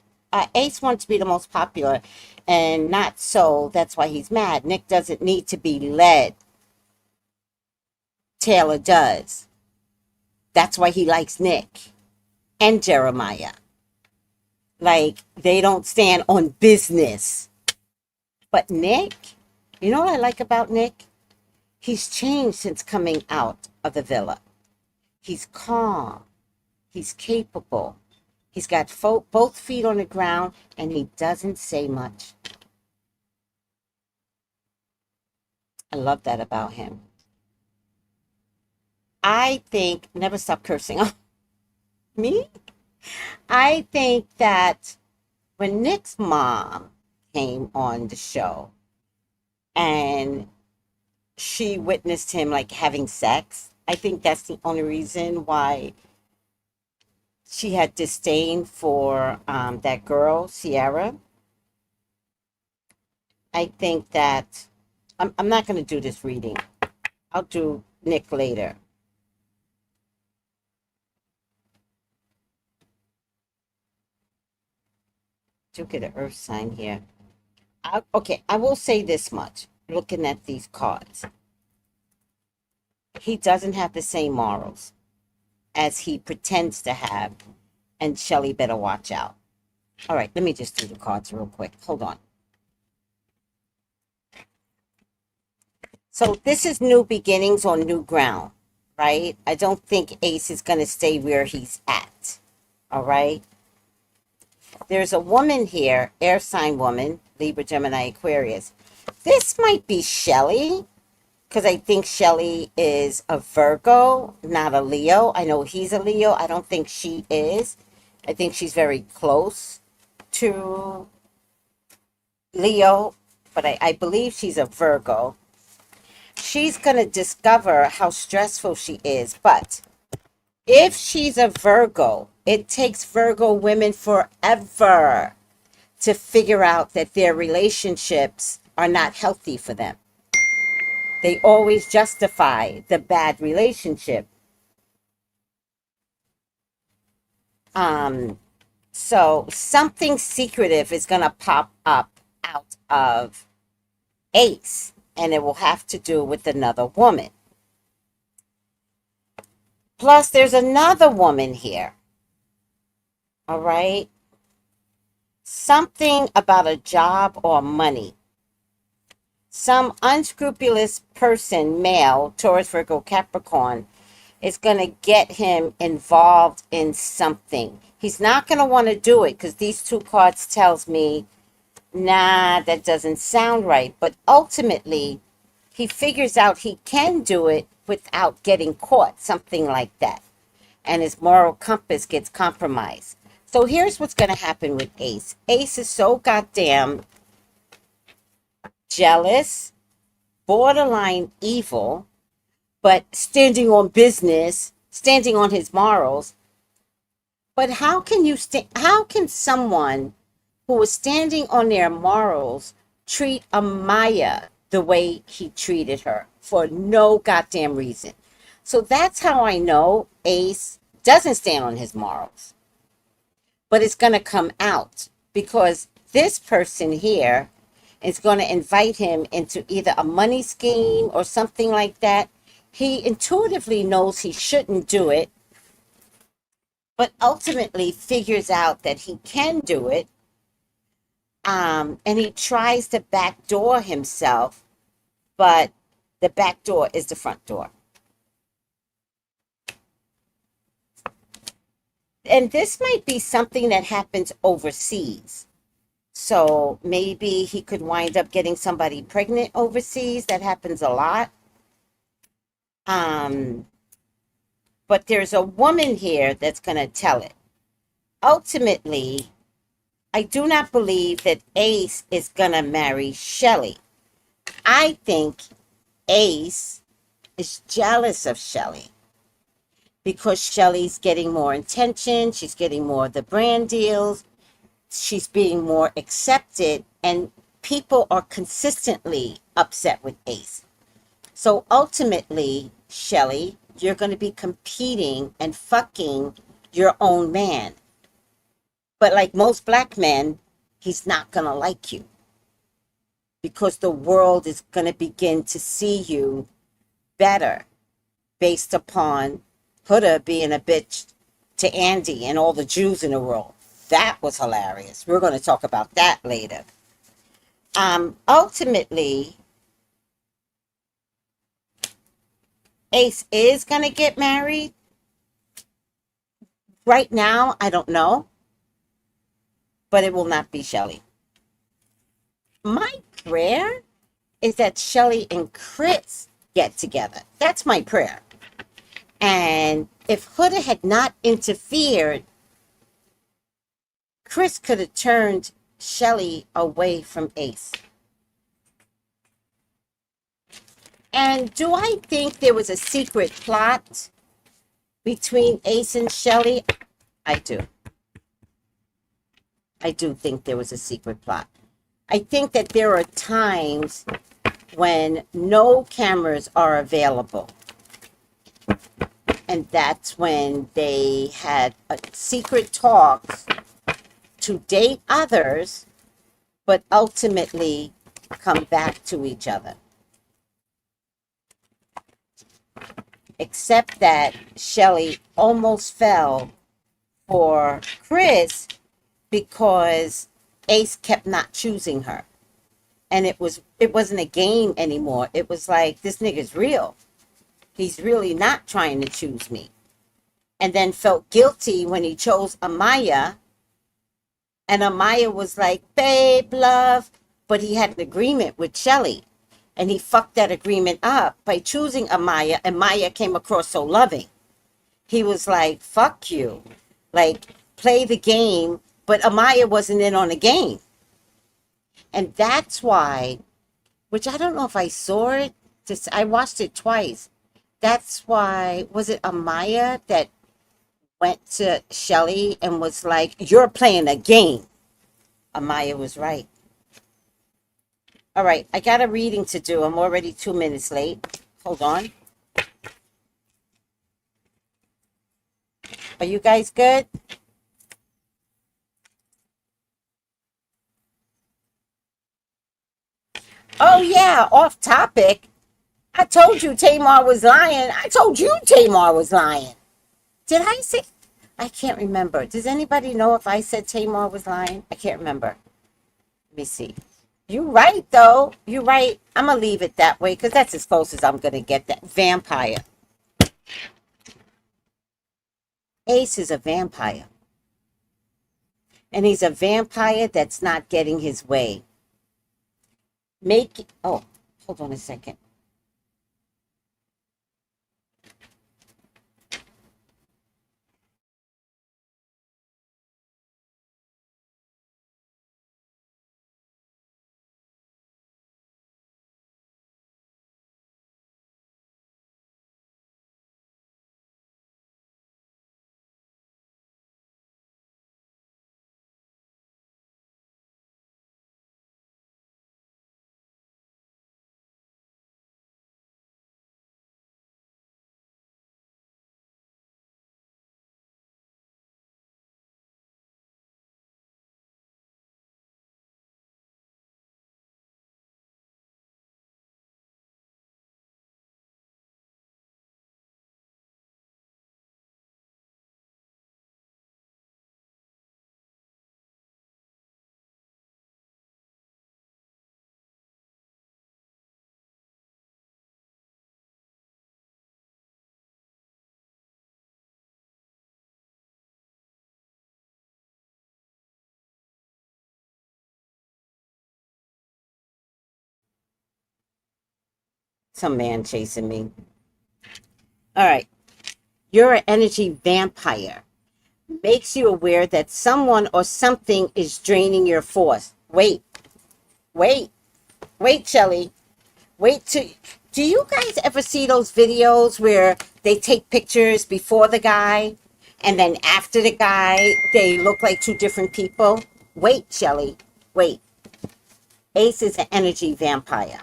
Ace wants to be the most popular, and not so. That's why he's mad. Nick doesn't need to be led. Taylor does. That's why he likes Nick and Jeremiah. Like, they don't stand on business. But Nick, you know what I like about Nick? He's changed since coming out of the villa. He's calm. He's capable. He's got both feet on the ground, and he doesn't say much. I love that about him. I think, never stop cursing. Me? I think that when Nick's mom came on the show and she witnessed him like having sex, I think that's the only reason why she had disdain for that girl, Sierra. I think that I'm not going to do this reading. I'll do Nick later. Do get an earth sign here. Okay, I will say this much. Looking at these cards, he doesn't have the same morals as he pretends to have, and Shelly better watch out. All right, let me just do the cards real quick. Hold on. So this is new beginnings on new ground, right? I don't think Ace is going to stay where he's at. All right. There's a woman here, air sign woman, Libra, Gemini, Aquarius. This might be Shelly, because I think Shelly is a Virgo, not a Leo. I know he's a Leo. I don't think she is. I think she's very close to Leo, but I believe she's a Virgo. She's going to discover how stressful she is. But if she's a Virgo, it takes Virgo women forever to figure out that their relationships are not healthy for them. They always justify the bad relationship. So something secretive is going to pop up out of Ace, and it will have to do with another woman. Plus, there's another woman here. All right? Something about a job or money. Some unscrupulous person, male, Taurus, Virgo, Capricorn, is going to get him involved in something. He's not going to want to do it because these two cards tells me, nah, that doesn't sound right. But ultimately, he figures out he can do it without getting caught, something like that. And his moral compass gets compromised. So here's what's going to happen with Ace. Ace is so goddamn jealous, borderline evil, but standing on business, standing on his morals. But how can someone who is standing on their morals treat Amaya the way he treated her for no goddamn reason? So that's how I know Ace doesn't stand on his morals. But it's going to come out because this person here is going to invite him into either a money scheme or something like that. He intuitively knows he shouldn't do it, but ultimately figures out that he can do it. And he tries to backdoor himself, but the back door is the front door. And this might be something that happens overseas. So maybe he could wind up getting somebody pregnant overseas. That happens a lot. But there's a woman here that's going to tell it. Ultimately, I do not believe that Ace is going to marry Shelly. I think Ace is jealous of Shelly because Shelly's getting more attention. She's getting more of the brand deals. She's being more accepted, and people are consistently upset with Ace. So ultimately, Shelly, you're going to be competing and fucking your own man. But like most black men, he's not going to like you because the world is going to begin to see you better based upon Huda being a bitch to Andy and all the Jews in the world. That was hilarious. We're going to talk about that later. Ultimately, Ace is going to get married. Right now, I don't know. But it will not be Shelly. My prayer is that Shelly and Chris get together. That's my prayer. And if Huda had not interfered, Chris could have turned Shelly away from Ace. And do I think there was a secret plot between Ace and Shelly? I do. I do think there was a secret plot. I think that there are times when no cameras are available. And that's when they had a secret talks to date others, but ultimately come back to each other. Except that Shelly almost fell for Chris because Ace kept not choosing her. And it wasn't a game anymore. It was like, this nigga's real. He's really not trying to choose me. And then felt guilty when he chose Amaya. And Amaya was like, babe, love. But he had an agreement with Shelly. And he fucked that agreement up by choosing Amaya, and Maya came across so loving. He was like, fuck you. Like, play the game, but Amaya wasn't in on the game. And that's why, which I don't know if I saw it, just I watched it twice. That's why, was it Amaya that went to Shelly and was like, you're playing a game? Amaya was right. All right, I got a reading to do. I'm already 2 minutes late. Hold on. Are you guys good? Oh, yeah, off topic. I told you Tamar was lying. I told you Tamar was lying. Did I say? I can't remember. Does anybody know if I said Tamar was lying? I can't remember. Let me see. You're right, though. You're right. I'm going to leave it that way because that's as close as I'm going to get. That vampire. Ace is a vampire. And he's a vampire that's not getting his way. Oh, hold on a second. Some man chasing me. All right. You're an energy vampire. Makes you aware that someone or something is draining your force. Wait, Shelly. Do you guys ever see those videos where they take pictures before the guy and then after the guy, they look like two different people? Wait, Shelly. Wait. Ace is an energy vampire.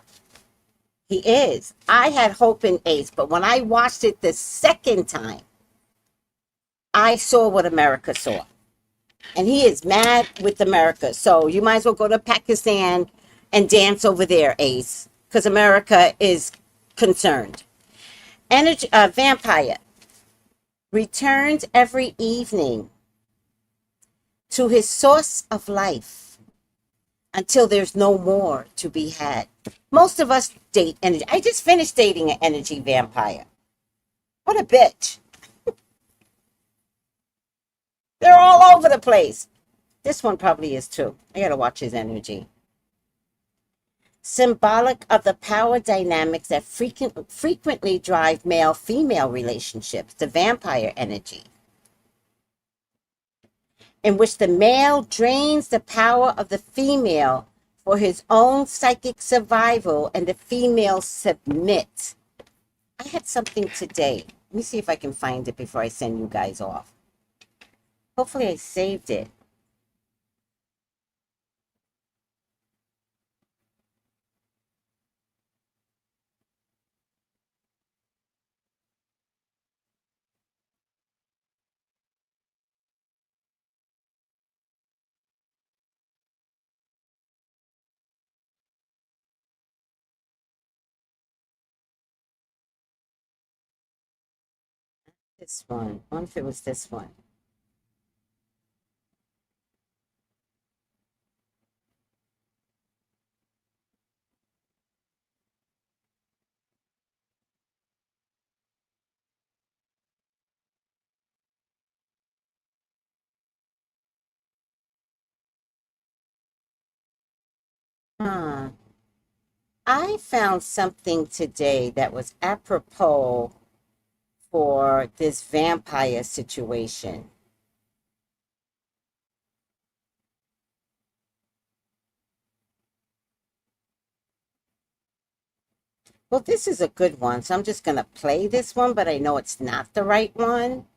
He is. I had hope in Ace, but when I watched it the second time, I saw what America saw. And he is mad with America. So you might as well go to Pakistan and dance over there, Ace, because America is concerned. Energy vampire returns every evening to his source of life until there's no more to be had. Most of us date energy. I just finished dating an energy vampire. What a bitch. They're all over the place. This one probably is too. I gotta watch his energy. Symbolic of the power dynamics that frequently drive male-female relationships, the vampire energy, in which the male drains the power of the female for his own psychic survival and the female submits. I had something today. Let me see if I can find it before I send you guys off. Hopefully I saved it. This one. I wonder if it was this one. Huh. I found something today that was apropos for this vampire situation. Well, this is a good one, so I'm just going to play this one, but I know it's not the right one.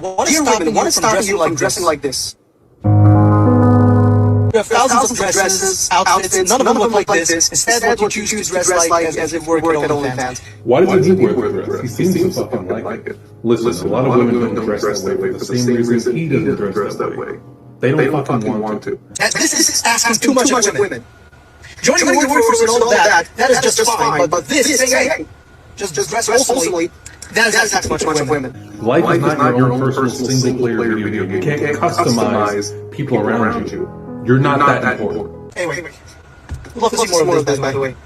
Dear women, what is stopping you from dressing like this? You have thousands of dresses, outfits, none of them look like this. Instead, what you choose to dress like as if work at OnlyFans. Why does he wear the dress? He seems to fucking like it. Listen, a lot of women don't dress that way for the same reason he doesn't dress that way. They don't fucking want to. This is asking too much of women. Joining the workforce and all of that is just fine, but this saying, hey, just dress wholesomely, that is asking too much of women. Life is not your own personal single-player video game. You can't customize people around you. You're not that important. Anyway, we'd love to see more of this, by the way.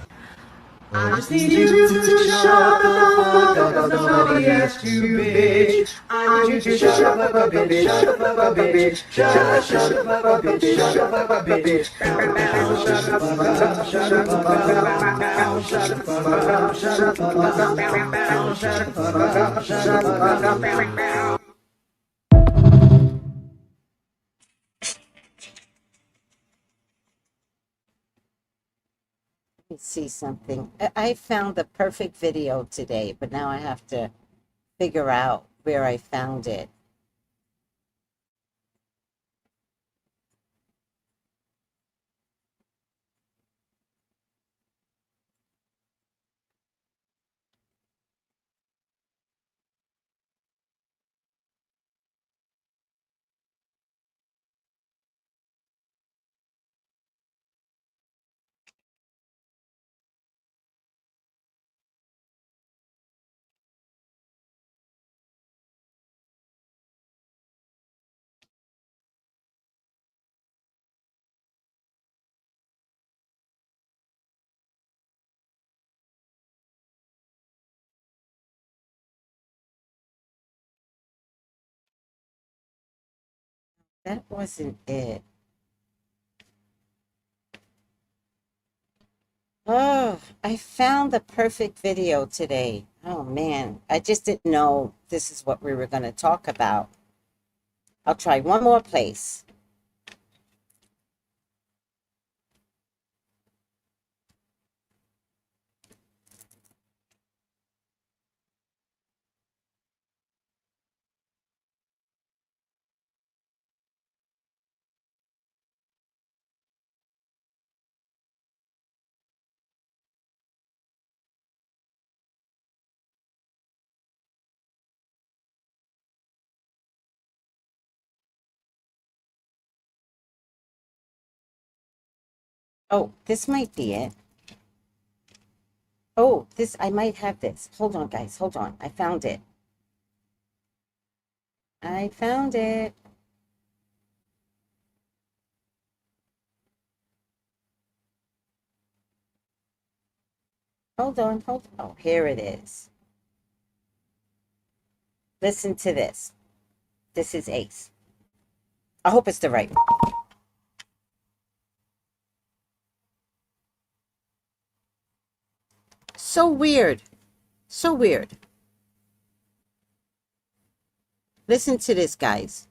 I just need you to shut the fuck up, cause nobody asked you, bitch. I need you to shut up a bitch, shut up a bitch, shut up a bitch, shut up a bitch. Shut up, shut up, shut up. See something. I found the perfect video today, but now I have to figure out where I found it. That wasn't it. Oh, I found the perfect video today. Oh man, I just didn't know this is what we were going to talk about. I'll try one more place. Oh, this might be it. Oh, I might have this. Hold on, guys. Hold on. I found it. I found it. Hold on. Oh, here it is. Listen to this. This is Ace. I hope it's the right one. So weird. So weird. Listen to this, guys.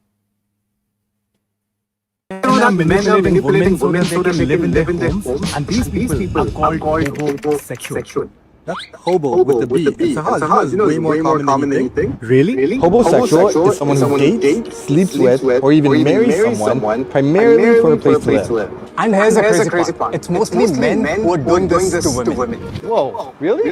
Manipulating women so that they can live in their homes, and these people are called homosexual. That's hobo with the B. It's a hus, way more common than you think. Really? Homosexual is someone who dates, sleeps with, or even marries someone primarily for a place to live. And here's the crazy part. It's mostly men who are doing this to women. Whoa, really?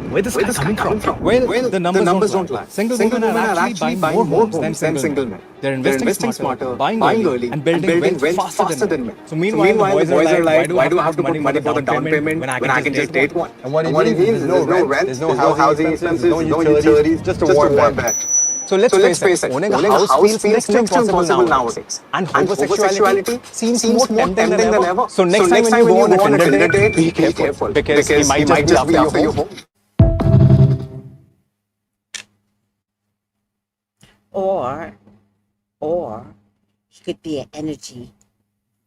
Where this is coming from? Well, the numbers don't lie. Single women are actually buying more homes than single men. They're investing smarter, buying early, and building wealth faster than men. So meanwhile, the boys are like, why do I have to put money for the down payment when I can just date one? And what it means is there's no rent, there's no housing expenses, no utilities, just a warm bed. So let's face it, owning a house feels next to impossible nowadays. And homosexuality seems more tempting than ever. So next time when you go on a Tinder date, be careful because he might just be after your home. Or he could be an energy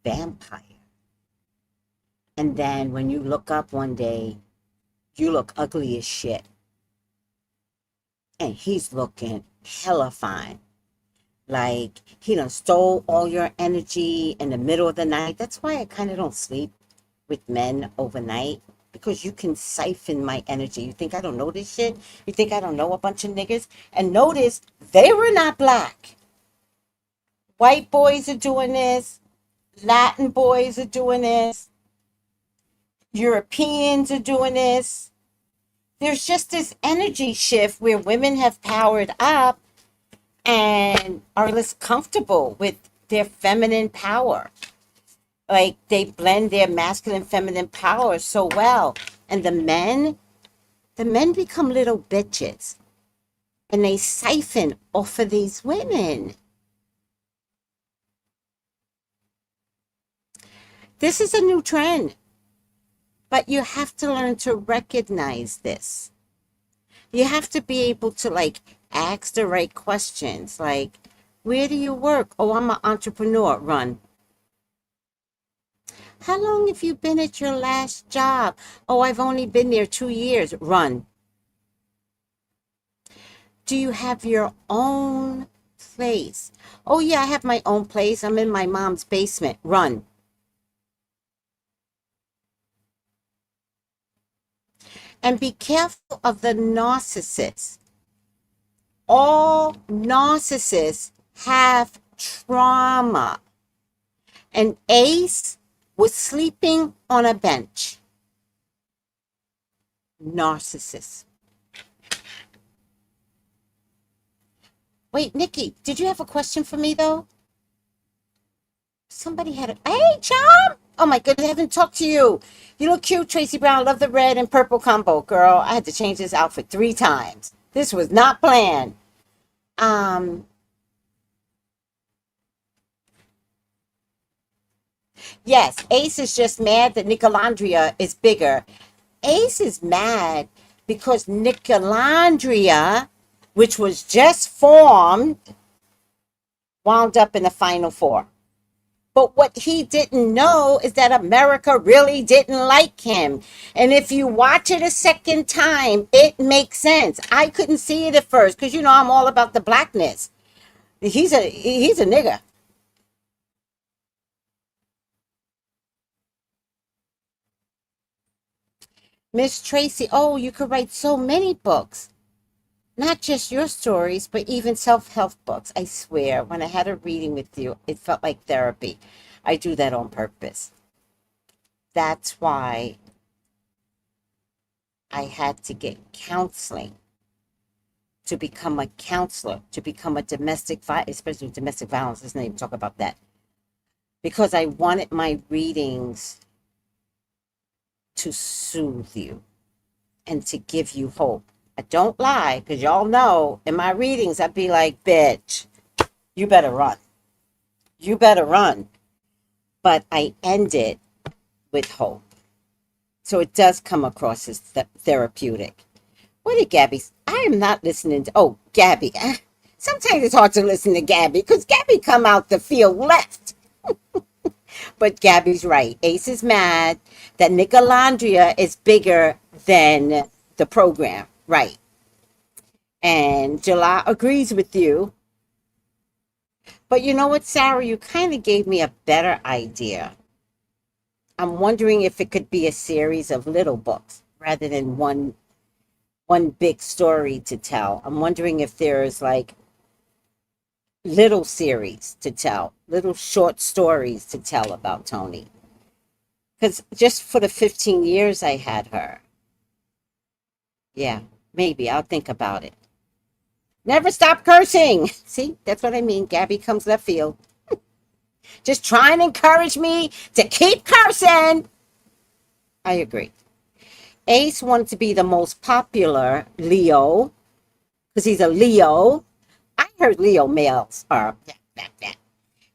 vampire. And then when you look up one day, you look ugly as shit. And he's looking hella fine. Like he done stole all your energy in the middle of the night. That's why I kind of don't sleep with men overnight. Because you can siphon my energy. You think I don't know this shit? You think I don't know a bunch of niggas? And notice, they were not black. White boys are doing this. Latin boys are doing this. Europeans are doing this. There's just this energy shift where women have powered up and are less comfortable with their feminine power. Like they blend their masculine feminine power so well. And the men become little bitches. And they siphon off of these women. This is a new trend. But you have to learn to recognize this. You have to be able to like ask the right questions. Like, where do you work? Oh, I'm an entrepreneur. Run. How long have you been at your last job? Oh, I've only been there 2 years. Run. Do you have your own place? Oh, yeah, I have my own place. I'm in my mom's basement. Run. And be careful of the narcissist. All narcissists have trauma. And Ace was sleeping on a bench. Narcissist. Wait, Nikki, did you have a question for me, though? Somebody had a... Hey, Charm! Oh, my goodness, I haven't talked to you. You look cute, Tracy Brown. Love the red and purple combo. Girl, I had to change this outfit 3 times. This was not planned. Yes, Ace is just mad that Nicolandria is bigger. Ace is mad because Nicolandria, which was just formed, wound up in the Final Four. But what he didn't know is that America really didn't like him. And if you watch it a second time, it makes sense. I couldn't see it at first because, you know, I'm all about the blackness. He's a nigger. Miss Tracy, oh, you could write so many books. Not just your stories, but even self-help books. I swear, when I had a reading with you, it felt like therapy. I do that on purpose. That's why I had to get counseling to become a counselor, to become a domestic violence, especially domestic violence. Let's not even talk about that. Because I wanted my readings to soothe you and to give you hope. I don't lie, because y'all know in my readings, I'd be like, bitch, you better run. You better run. But I end it with hope. So it does come across as therapeutic. What did Gabby? I am not listening to, oh, Gabby. Sometimes it's hard to listen to Gabby, because Gabby come out the field left. But Gabby's right. Ace is mad that Nicolandria is bigger than the program. Right. And July agrees with you. But you know what, Sarah? You kind of gave me a better idea. I'm wondering if it could be a series of little books rather than one big story to tell. I'm wondering if there's like little series to tell, little short stories to tell about Tony. Because just for the 15 years I had her. Yeah, maybe. I'll think about it. Never stop cursing. See, that's what I mean. Gabby comes left field. Just try and encourage me to keep cursing. I agree. Ace wanted to be the most popular Leo, because he's a Leo. heard Leo males are that.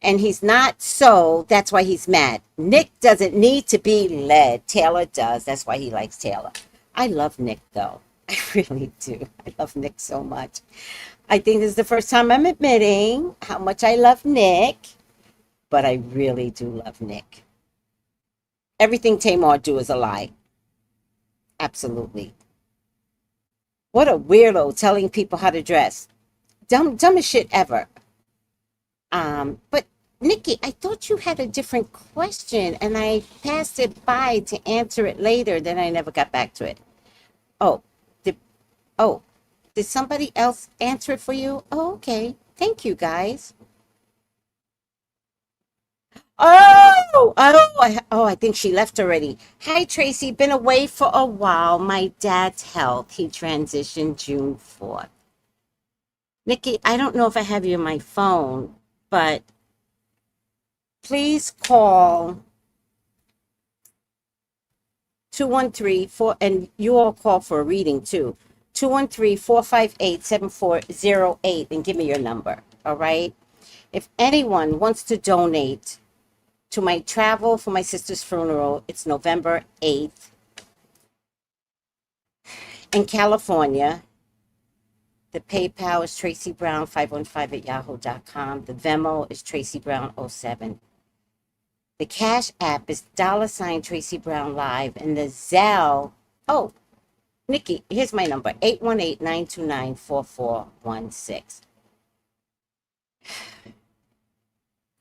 And he's not, so that's why he's mad. Nick doesn't need to be led. Taylor does. That's why he likes Taylor. I love Nick, though. I really do. I love Nick so much. I think this is the first time I'm admitting how much I love Nick, but I really do love Nick. Everything Tamar do is a lie. Absolutely. What a weirdo telling people how to dress. Dumbest shit ever. But Nikki, I thought you had a different question and I passed it by to answer it later, then I never got back to it. Did somebody else answer it for you? Oh, okay. Thank you, guys. I think she left already. Hi, Tracy. Been away for a while. My dad's health. He transitioned June 4th. Nikki, I don't know if I have you on my phone, but please call 213-4, and you all call for a reading too. 213-458-7408 and give me your number, all right? If anyone wants to donate to my travel for my sister's funeral, it's November 8th in California. The PayPal is tracybrown515@yahoo.com. The Venmo is tracybrown07. The Cash App is $Tracy Brown Live, and the Zelle, Nikki, here's my number, 818-929-4416.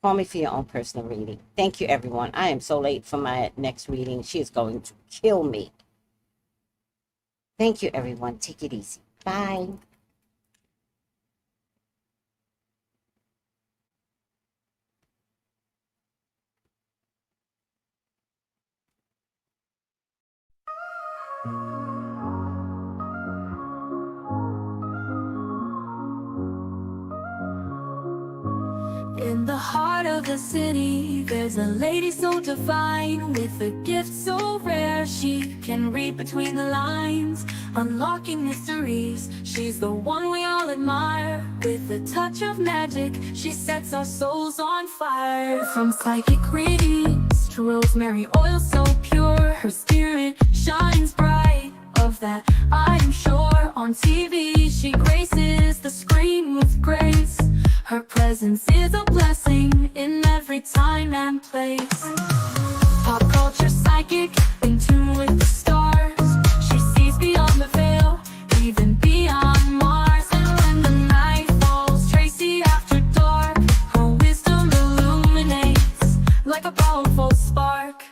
Call me for your own personal reading. Thank you, everyone. I am so late for my next reading. She is going to kill me. Thank you, everyone. Take it easy. Bye. In the heart of the city, there's a lady so divine, with a gift so rare she can read between the lines, unlocking mysteries. She's the one we all admire. With a touch of magic, she sets our souls on fire. From psychic readings to rosemary oil so pure, her spirit shines bright. Of that I'm sure. On TV she graces the screen with grace. Her presence is a blessing in every time and place. Pop culture psychic, in tune with the stars. She sees beyond the veil, even beyond Mars. And when the night falls, Tracy after dark, her wisdom illuminates like a powerful spark.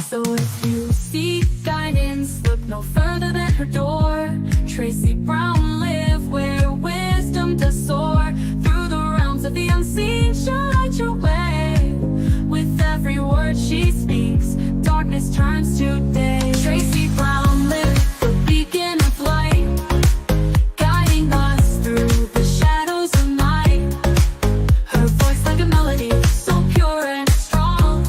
So if you seek guidance, look no further than her door. Tracy Brown live where wisdom does soar. Through the realms of the unseen, she'll light your way. With every word she speaks, darkness turns to day. Tracy Brown live, the beacon of light, guiding us through the shadows of night. Her voice like a melody, so pure and strong.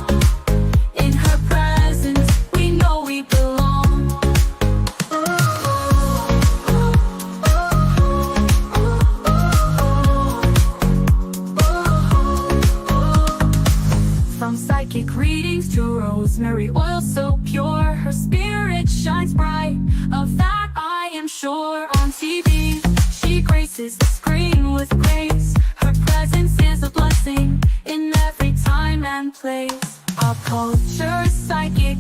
In her presence, we know we belong. From psychic readings to rosemary oil so pure, her spirit shines bright. Of that I am sure. On TV, she graces the screen with grace. Her presence is a blessing in every time and place. Pop culture psychic,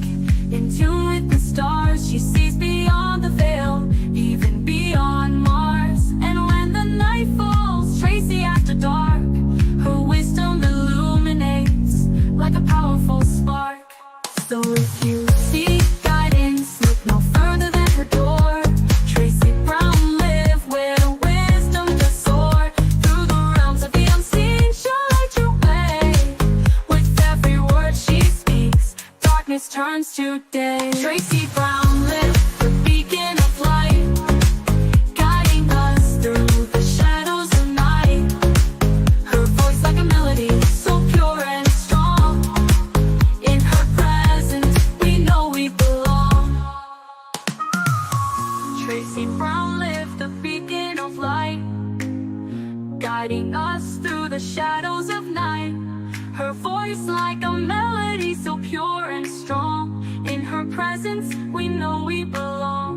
in tune with the stars. She sees beyond the veil, even beyond Mars. And when the night falls, Tracy after dark, her wisdom illuminates like a powerful spark. So if you seek guidance, look no further than her door. Tracy Brown live where wisdom does soar. Through the realms of the unseen, she'll light your way. With every word she speaks, darkness turns to day. Tracy Brown live, the beacon of light, guiding us through the shadows of night. Her voice like a melody, so pure and strong. In her presence, we know we belong. Tracy Brown live, the beacon of light, guiding guiding us through the shadows of night. Her voice like a melody so pure and strong. In her presence we know we belong.